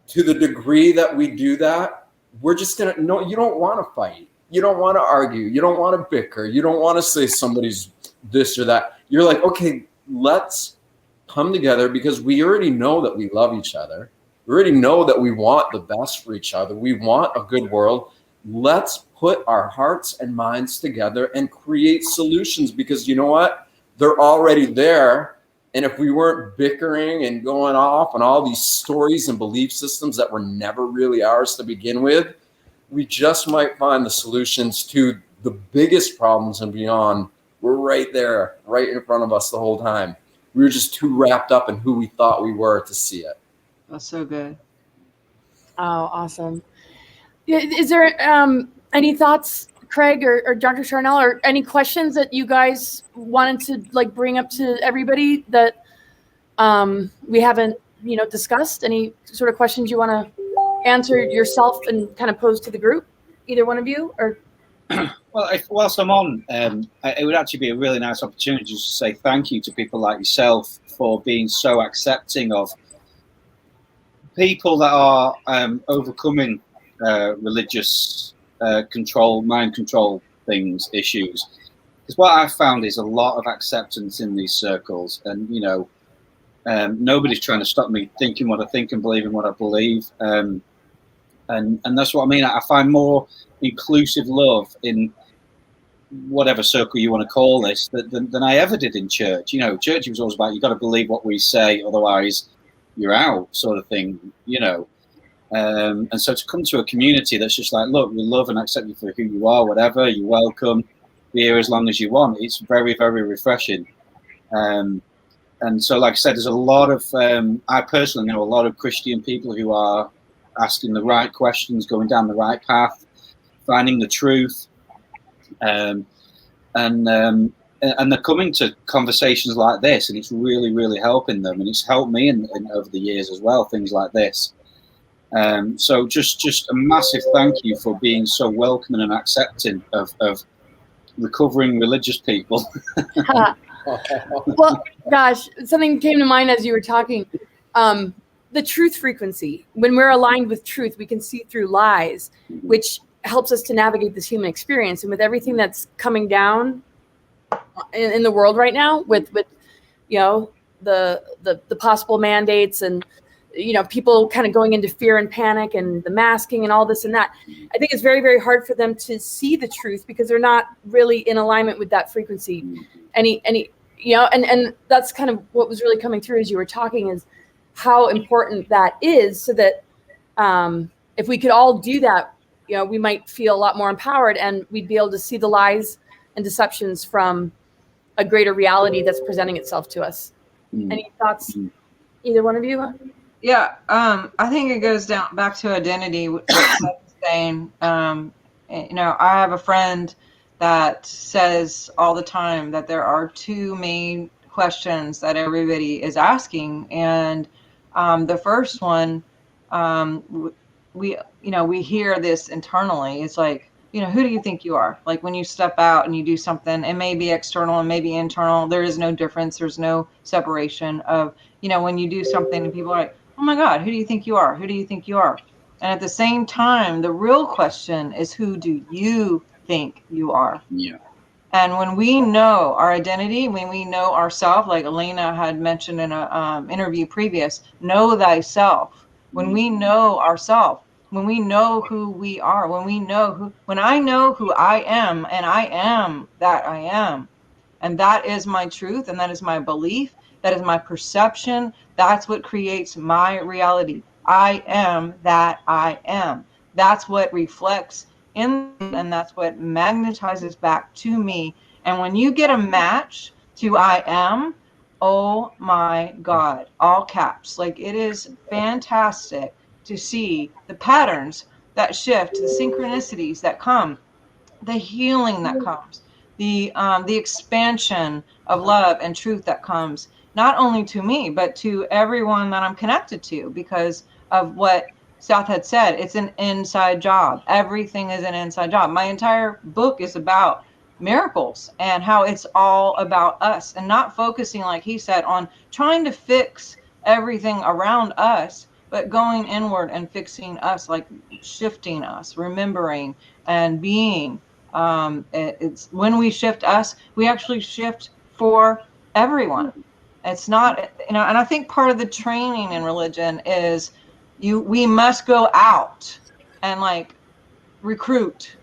Speaker 4: to the degree that we do that, we're just going to, no, you don't want to fight. You don't want to argue. You don't want to bicker. You don't want to say somebody's this or that. You're like, okay, let's come together because we already know that we love each other. We already know that we want the best for each other. We want a good world. Let's put our hearts and minds together and create solutions, because you know what? They're already there. And if we weren't bickering and going off on all these stories and belief systems that were never really ours to begin with, we just might find the solutions to the biggest problems and beyond. We're right there, right in front of us the whole time. We were just too wrapped up in who we thought we were to see it.
Speaker 2: That's so good.
Speaker 1: Oh, awesome. Is there any thoughts, Craig or Dr. Sharnael, or any questions that you guys wanted to bring up to everybody that we haven't, discussed? Any sort of questions you want to answer yourself and kind of pose to the group? Either one of you, or?
Speaker 3: Well, whilst I'm on, it would actually be a really nice opportunity just to say thank you to people like yourself for being so accepting of people that are overcoming religious control, mind control issues. Because what I've found is a lot of acceptance in these circles, and nobody's trying to stop me thinking what I think and believing what I believe, and that's what I mean. I find more inclusive love in whatever circle you want to call this than I ever did in church. Church was always about, you got to believe what we say, otherwise you're out, sort of thing. And so to come to a community that's just like, look, we love and accept you for who you are, whatever, you're welcome, be here as long as you want. It's very, very refreshing. And and so, like I said, there's a lot of, I personally know a lot of Christian people who are asking the right questions, going down the right path, finding the truth, and they're coming to conversations like this, and it's really, really helping them, and it's helped me in over the years as well, things like this. So just a massive thank you for being so welcoming and accepting of recovering religious people.
Speaker 1: Well, gosh, something came to mind as you were talking. The truth frequency. When we're aligned with truth, we can see through lies, which helps us to navigate this human experience. And with everything that's coming down in the world right now, with you know, the possible mandates and, you know, people kind of going into fear and panic and the masking and all this and that, I think it's very, very hard for them to see the truth because they're not really in alignment with that frequency. Any, you know, and that's kind of what was really coming through as you were talking, is how important that is, so that if we could all do that, you know, we might feel a lot more empowered, and we'd be able to see the lies and deceptions from a greater reality that's presenting itself to us. Any thoughts, either one of you?
Speaker 2: Yeah, I think it goes back to identity, what Seth was saying. You know, I have a friend that says all the time that there are two main questions that everybody is asking, and the first one, we hear this internally. It's like, you know, who do you think you are? Like when you step out and you do something, it may be external and maybe internal. There is no difference. There's no separation of, you know, when you do something and people are like, oh my God, who do you think you are? Who do you think you are? And at the same time, the real question is, who do you think you are?
Speaker 3: Yeah.
Speaker 2: And when we know our identity, when we know ourselves, like Elena had mentioned in a interview previous, know thyself. When we know ourselves, when we know who we are, when I know who I am, and I am that I am, and that is my truth, and that is my belief, that is my perception, that's what creates my reality. I am that I am. That's what reflects in, and that's what magnetizes back to me. And when you get a match to I am, oh my God, all caps, like it is fantastic to see the patterns that shift, the synchronicities that come, the healing that comes, the expansion of love and truth that comes, not only to me, but to everyone that I'm connected to, because of what Seth had said. It's an inside job. Everything is an inside job. My entire book is about miracles and how it's all about us, and not focusing, like he said, on trying to fix everything around us, but going inward and fixing us, like shifting us, remembering and being. It's when we shift us, we actually shift for everyone. It's not, you know, and I think part of the training in religion is we must go out and like recruit,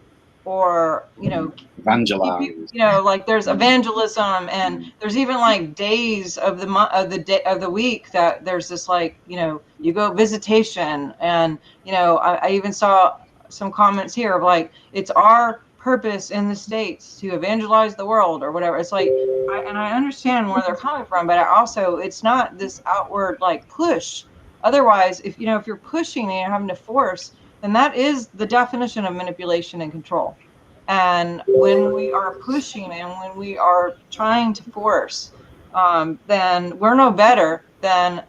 Speaker 2: or, you know,
Speaker 3: Evangelize.
Speaker 2: you know, like there's evangelism, and there's even like days of the week that there's this, like, you know, you go visitation, and, you know, I even saw some comments here of like, it's our purpose in the States to evangelize the world or whatever. It's like, I understand where they're coming from, but it's not this outward like push. Otherwise, if you're pushing and you're having to force, then that is the definition of manipulation and control. And when we are pushing and when we are trying to force, then we're no better than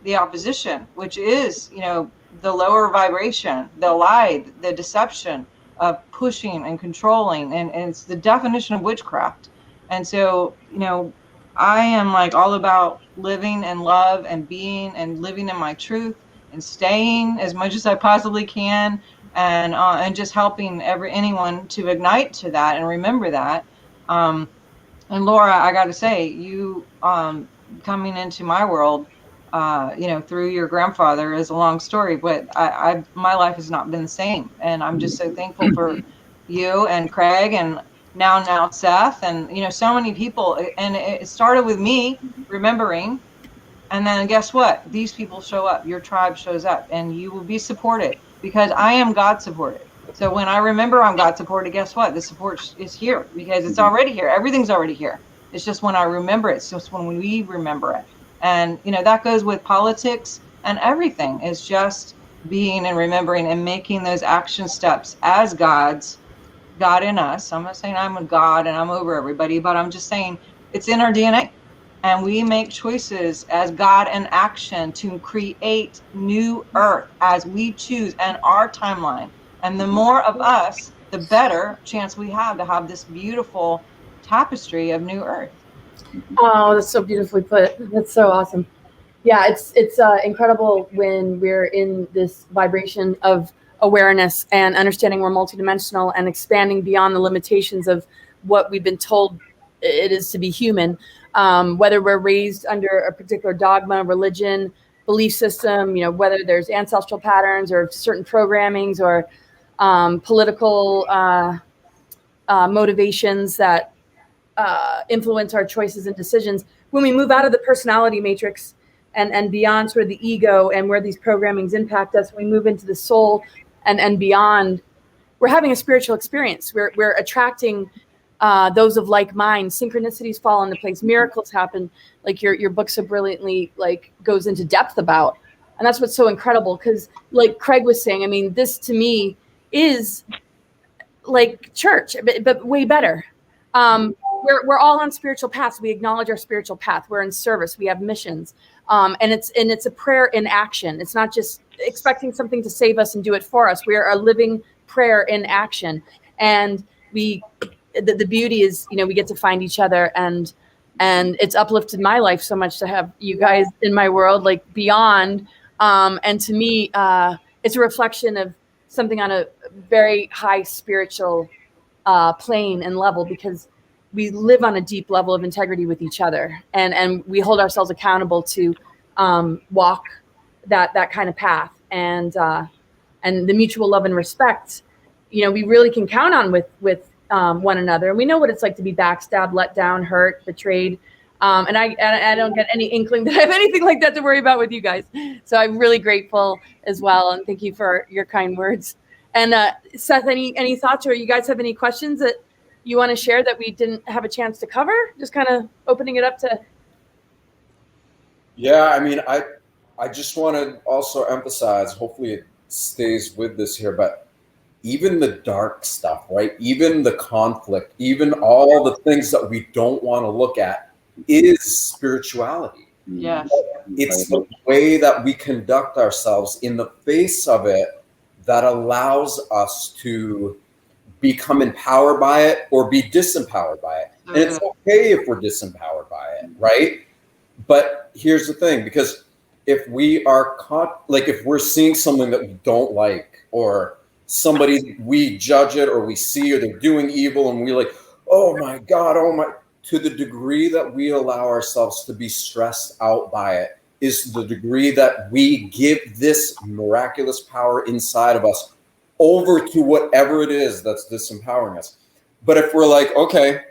Speaker 2: the opposition, which is, you know, the lower vibration, the lie, the deception of pushing and controlling. And it's the definition of witchcraft. And so, you know, I am like all about living in love and being and living in my truth and staying as much as I possibly can, and just helping anyone to ignite to that and remember that. And Laura, I got to say, you coming into my world, you know, through your grandfather is a long story, but my life has not been the same, and I'm just so thankful for you and Craig, and now Seth, and, you know, so many people. And it started with me remembering. And then guess what? These people show up. Your tribe shows up, and you will be supported, because I am God supported. So when I remember I'm God supported, guess what? The support is here, because it's already here. Everything's already here. It's just when I remember it. It's just when we remember it. And, you know, that goes with politics and everything. Is just being and remembering and making those action steps as God in us. I'm not saying I'm a God and I'm over everybody, but I'm just saying it's in our DNA. And we make choices as God in action to create new earth as we choose and our timeline. And the more of us, the better chance we have to have this beautiful tapestry of new earth.
Speaker 1: Oh, that's so beautifully put. That's so awesome. Yeah, it's incredible when we're in this vibration of awareness and understanding we're multidimensional and expanding beyond the limitations of what we've been told it is to be human. Whether we're raised under a particular dogma, religion, belief system, you know, whether there's ancestral patterns or certain programmings or political motivations that influence our choices and decisions. When we move out of the personality matrix and beyond sort of the ego and where these programmings impact us, we move into the soul and beyond, we're having a spiritual experience. We're attracting those of like mind. Synchronicities fall into place. Miracles happen, like your book so brilliantly like goes into depth about. And that's what's so incredible, because like Craig was saying, I mean, this to me is like church, but way better. We're all on spiritual paths. We acknowledge our spiritual path. We're in service. We have missions, and it's a prayer in action. It's not just expecting something to save us and do it for us. We are a living prayer in action, and the beauty is, you know, we get to find each other, and it's uplifted my life so much to have you guys in my world, like beyond. And to me, it's a reflection of something on a very high spiritual plane and level, because we live on a deep level of integrity with each other, and we hold ourselves accountable to walk that kind of path, and the mutual love and respect, you know, we really can count on with one another. And we know what it's like to be backstabbed, let down, hurt, betrayed. And I don't get any inkling that I have anything like that to worry about with you guys. So I'm really grateful as well. And thank you for your kind words. And Seth, any thoughts, or you guys have any questions that you want to share that we didn't have a chance to cover? Just kind of opening it up to.
Speaker 4: Yeah, I mean, I just want to also emphasize, hopefully it stays with this here, but even the dark stuff, right? Even the conflict, even all the things that we don't want to look at is spirituality.
Speaker 2: Yes.
Speaker 4: It's the way that we conduct ourselves in the face of it that allows us to become empowered by it or be disempowered by it. And it's okay if we're disempowered by it, right? But here's the thing, because if we are if we're seeing something that we don't like, or somebody, we judge it, or we see, or they're doing evil, and we're like, oh my God, oh my, to the degree that we allow ourselves to be stressed out by it is the degree that we give this miraculous power inside of us over to whatever it is that's disempowering us. But if we're like, okay,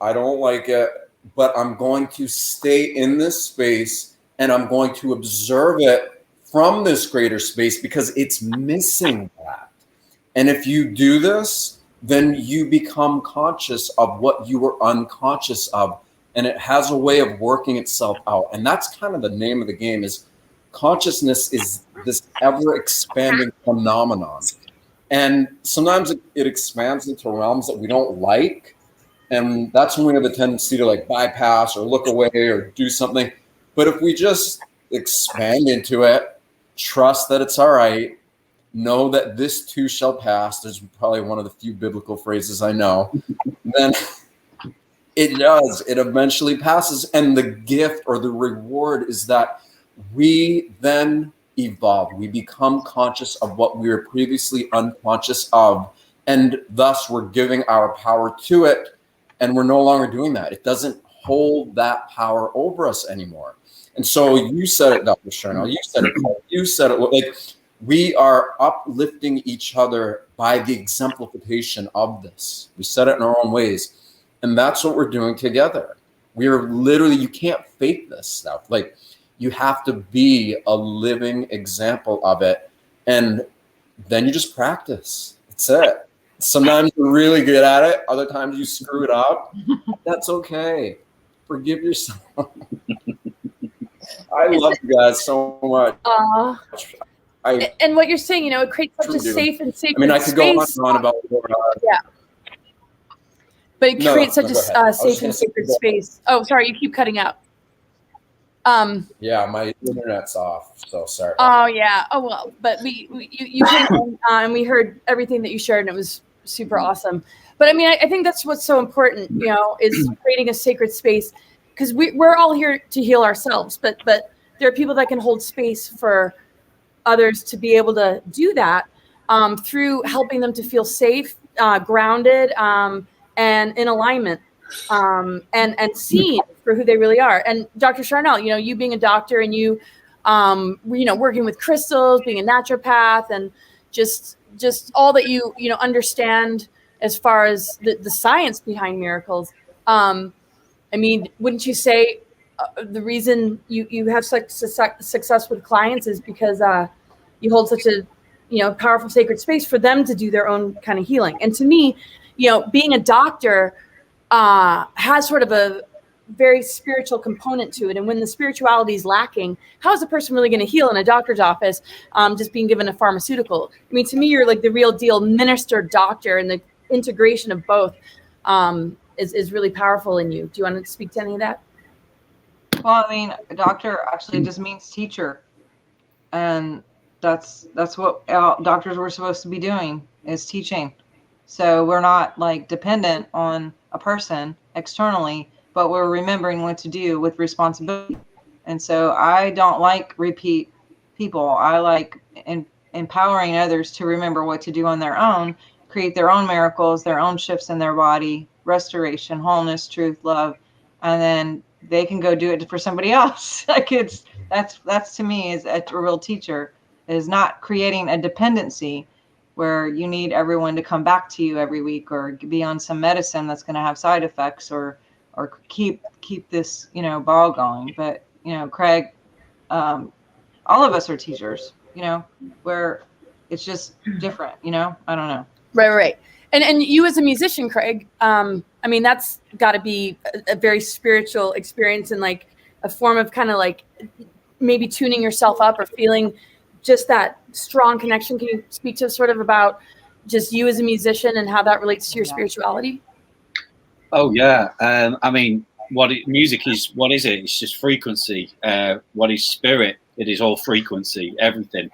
Speaker 4: I don't like it, but I'm going to stay in this space and I'm going to observe it from this greater space because it's missing that. And if you do this, then you become conscious of what you were unconscious of, and it has a way of working itself out. And that's kind of the name of the game, is consciousness is this ever expanding phenomenon. And sometimes it expands into realms that we don't like. And that's when we have a tendency to like bypass or look away or do something. But if we just expand into it, trust that it's all right, know that this too shall pass, there's probably one of the few biblical phrases I know, then it does. It eventually passes. And the gift or the reward is that we then evolve. We become conscious of what we were previously unconscious of. And thus we're giving our power to it. And we're no longer doing that. It doesn't hold that power over us anymore. And so you said it, Dr. Sharnael, you said it, you said it, like we are uplifting each other by the exemplification of this. We said it in our own ways. And that's what we're doing together. We are literally, you can't fake this stuff. Like you have to be a living example of it. And then you just practice. That's it. Sometimes you're really good at it. Other times you screw it up. That's okay. Forgive yourself. I love you guys so much.
Speaker 1: And what you're saying, it creates such a safe and sacred space.
Speaker 4: I could go on and on about
Speaker 1: yeah. But it creates such a safe and sacred space. Oh, sorry, you keep cutting out.
Speaker 4: Yeah, my internet's off, so sorry.
Speaker 1: Oh yeah. Oh well, but you came on, and we heard everything that you shared, and it was super awesome. But I think that's what's so important, is creating a sacred space, because we're all here to heal ourselves, but there are people that can hold space for others to be able to do that through helping them to feel safe, grounded, and in alignment, and seen for who they really are. And Dr. Sharnael, you being a doctor, and you working with crystals, being a naturopath, and just all that you understand as far as the science behind miracles. Wouldn't you say the reason you have such success with clients is because you hold such a powerful sacred space for them to do their own kind of healing? And to me, being a doctor has sort of a very spiritual component to it. And when the spirituality is lacking, how is a person really going to heal in a doctor's office just being given a pharmaceutical? To me, you're like the real deal minister doctor, and the integration of both is really powerful in you. Do you want to speak to any of that?
Speaker 2: Well, a doctor actually just means teacher. And that's what doctors were supposed to be doing, is teaching. So we're not dependent on a person externally, but we're remembering what to do with responsibility. And so I don't like repeat people. I like empowering others to remember what to do on their own, create their own miracles, their own shifts in their body, restoration, wholeness, truth, love, and then they can go do it for somebody else. That's to me is a real teacher, is not creating a dependency where you need everyone to come back to you every week, or be on some medicine that's going to have side effects, or keep this ball going. But Craig, all of us are teachers, where it's just different. I don't know.
Speaker 1: Right. And you as a musician, Craig, that's got to be a very spiritual experience, and a form of kind of maybe tuning yourself up or feeling just that strong connection. Can you speak to us sort of about just you as a musician and how that relates to your spirituality?
Speaker 3: Oh yeah. Music is, what is it? It's just frequency. What is spirit? It is all frequency, everything.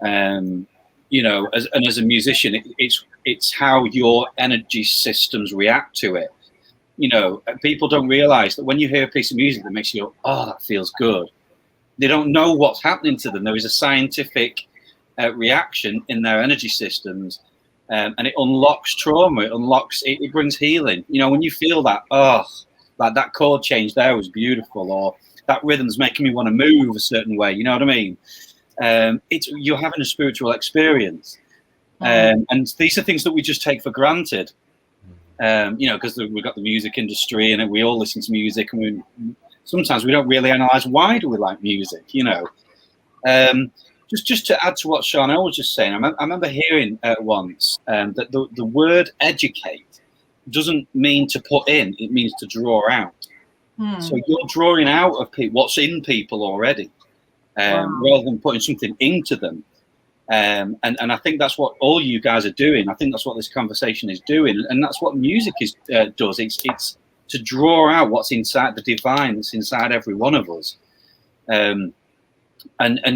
Speaker 3: As a musician, it's how your energy systems react to it. People don't realize that when you hear a piece of music that makes you go, oh, that feels good, they don't know what's happening to them. There is a scientific reaction in their energy systems, and it unlocks trauma. It brings healing. When you feel that, that chord change there was beautiful, or that rhythm's making me want to move a certain way. You know what I mean? You're having a spiritual experience. And these are things that we just take for granted, because we've got the music industry, and we all listen to music, and sometimes we don't really analyze why do we like music, Just to add to what Sharnael was just saying, I remember hearing once that the word educate doesn't mean to put in, it means to draw out. So you're drawing out of what's in people already, rather than putting something into them. And I think that's what all you guys are doing. I think that's what this conversation is doing, and that's what music does. It's to draw out what's inside, the divine that's inside every one of us. And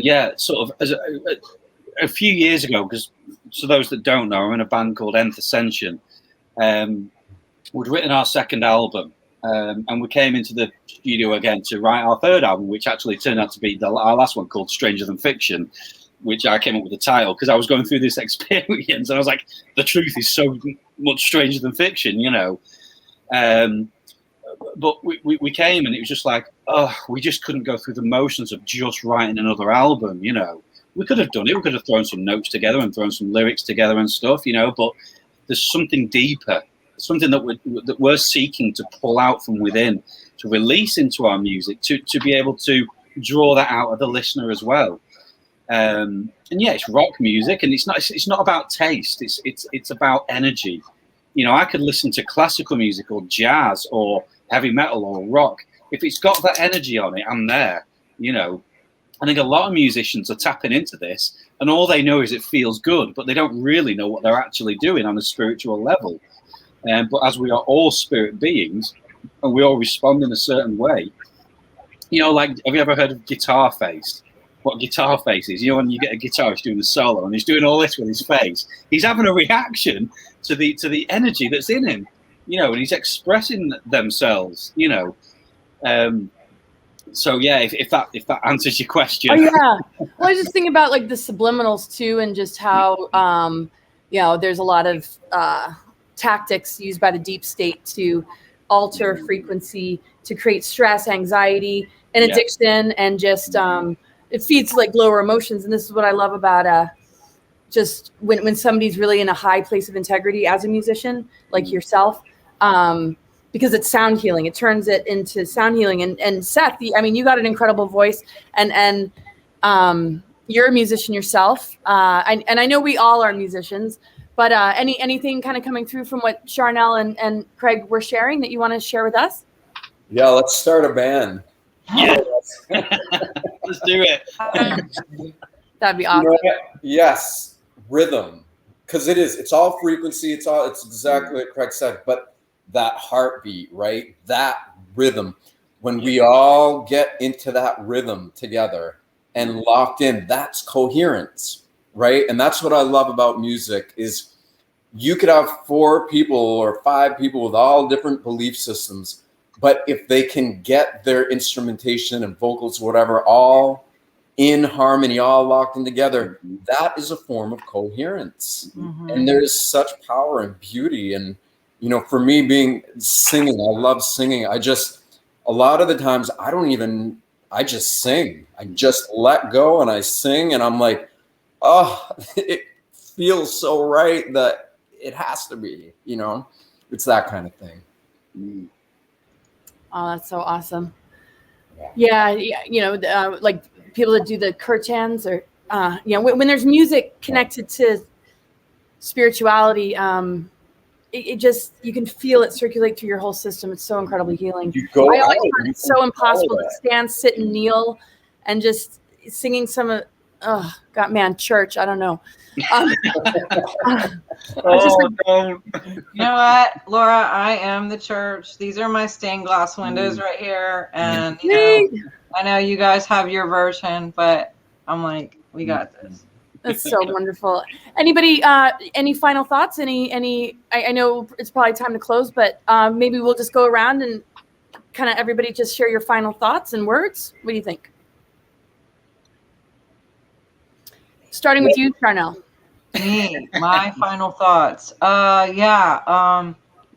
Speaker 3: yeah, sort of as a few years ago, because for those that don't know, I'm in a band called Nth Ascension. We'd written our second album, and we came into the studio again to write our third album, which actually turned out to be our last one, called Stranger Than Fiction, which I came up with the title because I was going through this experience, and I was like, the truth is so much stranger than fiction, But we came, and it was just like, we just couldn't go through the motions of just writing another album, We could have done it. We could have thrown some notes together and thrown some lyrics together and stuff, but there's something deeper, something that we're seeking to pull out from within, to release into our music, to be able to draw that out of the listener as well. And yeah, it's rock music, and it's not about taste. It's about energy. I could listen to classical music or jazz or heavy metal or rock. If it's got that energy on it, I'm there. you know. I think a lot of musicians are tapping into this, and all they know is it feels good, but they don't really know what they're actually doing on a spiritual level. But as we are all spirit beings, and we all respond in a certain way, you know, like, have you ever heard of guitar face? What guitar face is? You know, when you get a guitarist doing the solo and he's doing all this with his face, he's having a reaction to the energy that's in him, you know, and he's expressing themselves, you know. So yeah, if that answers your question.
Speaker 1: Oh yeah. Well, I was just thinking about like the subliminals too, and just how you know, there's a lot of tactics used by the deep state to alter frequency, to create stress, anxiety, and addiction, and just it feeds like lower emotions. And this is what I love about just when somebody's really in a high place of integrity as a musician, like yourself. Because it's sound healing. It turns it into sound healing. And Seth, I mean, you got an incredible voice, and you're a musician yourself. And I know we all are musicians, but anything kind of coming through from what Sharnael and Craig were sharing that you want to share with us?
Speaker 4: Yeah, let's start a band.
Speaker 3: Yeah. Let's do it.
Speaker 1: That'd be awesome.
Speaker 4: You know what? Yes, rhythm. Because it's all frequency, it's exactly what Craig said, but that heartbeat, right? That rhythm. When we all get into that rhythm together and locked in, that's coherence, right? And that's what I love about music is you could have 4 people or 5 people with all different belief systems, but if they can get their instrumentation and vocals, whatever, all in harmony, all locked in together, that is a form of coherence. Mm-hmm. And there's such power and beauty. And you know, for me singing, I love singing. A lot of the times I just sing. I just let go and I sing, and I'm like, oh, it feels so right that it has to be, you know, it's that kind of thing.
Speaker 1: Oh, that's so awesome. Yeah. You know, like people that do the kirtans or, you know, when there's music connected to spirituality, it just, you can feel it circulate through your whole system. It's so incredibly healing. I always find it so impossible to stand, sit, and kneel, and just singing some of, oh God, man, church. I don't know.
Speaker 2: You know what, Laura? I am the church. These are my stained glass windows right here, and you know, I know you guys have your version, but I'm like, we got this.
Speaker 1: That's so wonderful. Anybody, any final thoughts? I know it's probably time to close, but maybe we'll just go around and kind of everybody just share your final thoughts and words. What do you think? Starting with you, Sharnael.
Speaker 2: Me, my final thoughts.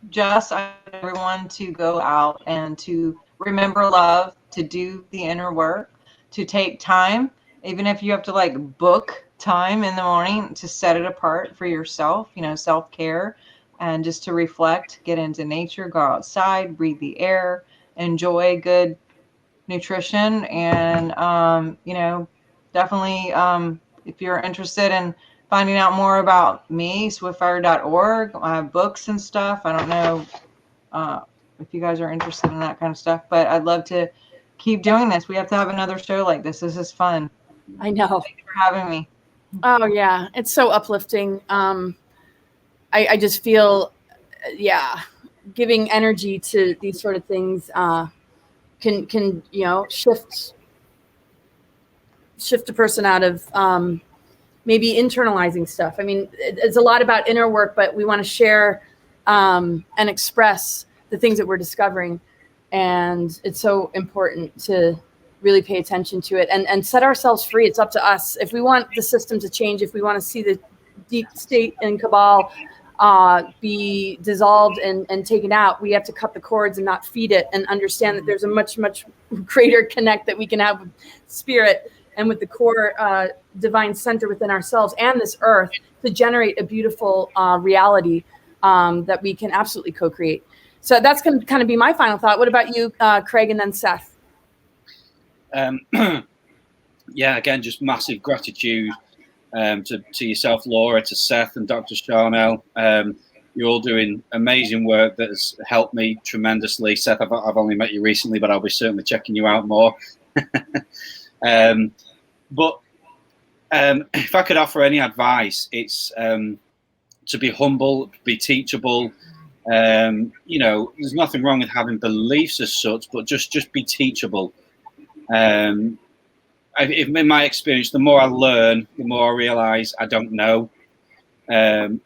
Speaker 2: Just I want everyone to go out and to remember love, to do the inner work, to take time, even if you have to like book time in the morning to set it apart for yourself, you know, self-care, and just to reflect, get into nature, go outside, breathe the air, enjoy good nutrition, and you know, definitely if you're interested in finding out more about me, swiftfire.org, I have books and stuff. I don't know if you guys are interested in that kind of stuff, but I'd love to keep doing this. We have to have another show like this. This is fun.
Speaker 1: I know.
Speaker 2: Thank you for having me.
Speaker 1: Oh yeah, it's so uplifting. I just feel, giving energy to these sort of things can you know shift a person out of maybe internalizing stuff. I mean, it's a lot about inner work, but we want to share and express the things that we're discovering, and it's so important to really pay attention to it and set ourselves free. It's up to us. If we want the system to change, if we want to see the deep state and cabal be dissolved and taken out, we have to cut the cords and not feed it, and understand that there's a much, much greater connect that we can have with spirit and with the core divine center within ourselves and this earth to generate a beautiful reality that we can absolutely co-create. So that's going to kind of be my final thought. What about you, Craig, and then Seth?
Speaker 3: Again, just massive gratitude to yourself, Laura, to Seth and Dr. Sharnael. You're all doing amazing work that has helped me tremendously. Seth, I've only met you recently, but I'll be certainly checking you out more. But if I could offer any advice, it's to be humble, be teachable. You know, there's nothing wrong with having beliefs as such, but just be teachable. In my experience, the more I learn, the more I realize I don't know. And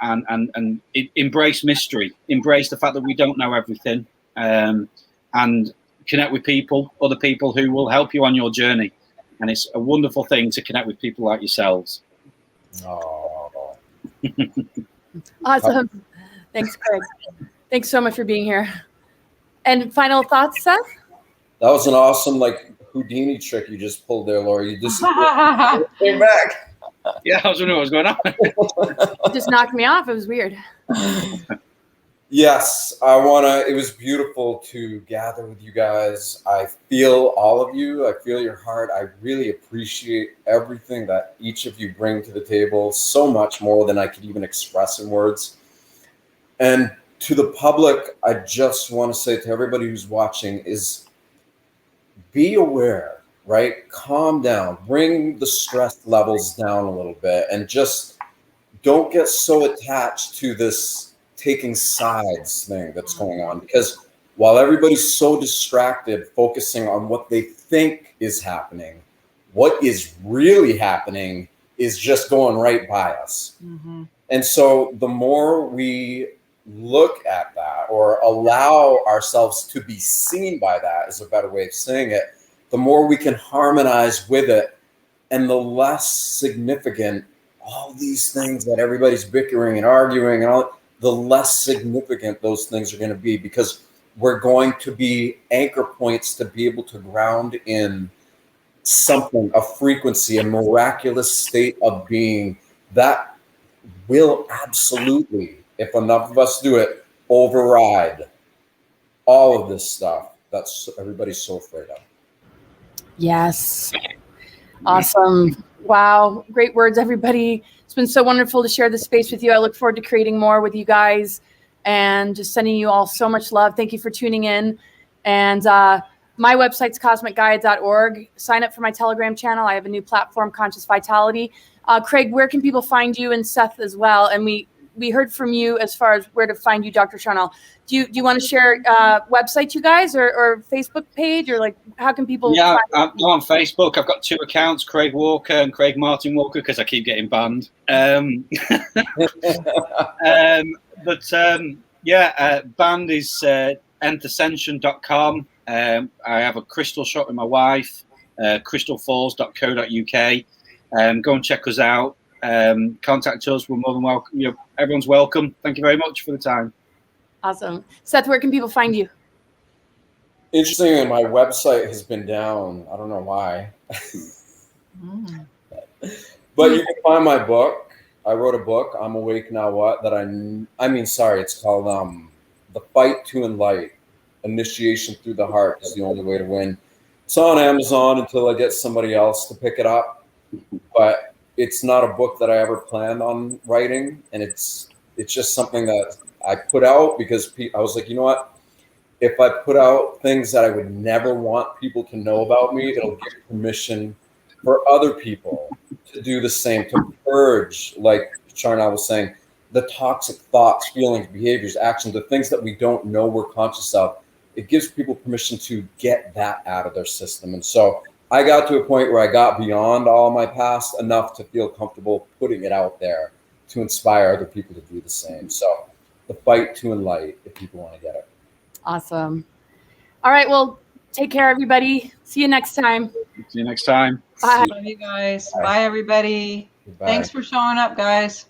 Speaker 3: embrace mystery, embrace the fact that we don't know everything, and connect with people, other people who will help you on your journey. And it's a wonderful thing to connect with people like yourselves.
Speaker 4: Oh.
Speaker 1: Awesome. Thanks, Craig. Thanks so much for being here. And final thoughts, Seth?
Speaker 4: That was an awesome, like, Houdini trick you just pulled there, Laura. You just came back.
Speaker 3: Yeah, I was wondering what was going on.
Speaker 1: It just knocked me off. It was weird.
Speaker 4: Yes, it was beautiful to gather with you guys. I feel all of you. I feel your heart. I really appreciate everything that each of you bring to the table, so much more than I could even express in words. And to the public, I just want to say to everybody who's watching is be aware. Right? Calm down, bring the stress levels down a little bit, and just don't get so attached to this taking sides thing that's going on. Because while everybody's so distracted, focusing on what they think is happening, what is really happening is just going right by us. Mm-hmm. And so the more we look at that or allow ourselves to be seen by that is a better way of saying it, the more we can harmonize with it, and the less significant all these things that everybody's bickering and arguing and all, the less significant those things are going to be, because we're going to be anchor points to be able to ground in something, a frequency, a miraculous state of being that will absolutely, if enough of us do it, override all of this stuff that's everybody's so afraid of.
Speaker 1: Yes. Awesome. Wow. Great words, everybody. It's been so wonderful to share this space with you. I look forward to creating more with you guys and just sending you all so much love. Thank you for tuning in. And my website's cosmicgaia.org. Sign up for my Telegram channel. I have a new platform, Conscious Vitality. Craig, where can people find you, and Seth as well? And we heard from you as far as where to find you, Dr. Sharnael. Do you want to share website, you guys, or Facebook page, or like how can people?
Speaker 3: Yeah, I'm on Facebook. I've got 2 accounts, Craig Walker and Craig Martin Walker, because I keep getting banned. Banned is enthascension.com. I have a crystal shop with my wife, crystalfalls.co.uk. Go and check us out. Contact us. We're more than welcome. You know, everyone's welcome. Thank you very much for the time.
Speaker 1: Awesome. Seth, where can people find you?
Speaker 4: Interestingly, my website has been down. I don't know why. But you can find my book. I wrote a book, I'm Awake Now What, it's called The Fight to Enlighten, Initiation Through the Heart is the Only Way to Win. It's on Amazon until I get somebody else to pick it up. But it's not a book that I ever planned on writing. And it's just something that I put out because I was like, you know what? If I put out things that I would never want people to know about me, it'll give permission for other people to do the same, to purge, like Sharnael was saying, the toxic thoughts, feelings, behaviors, actions, the things that we don't know we're conscious of. It gives people permission to get that out of their system. And so I got to a point where I got beyond all my past enough to feel comfortable putting it out there to inspire other people to do the same. So The Fight to Enlighten, if people want to get it.
Speaker 1: Awesome. All right. Well, take care, everybody. See you next time.
Speaker 3: See you next time.
Speaker 1: Bye.
Speaker 2: Love you guys. Bye, everybody.
Speaker 4: Goodbye.
Speaker 2: Thanks for showing up, guys.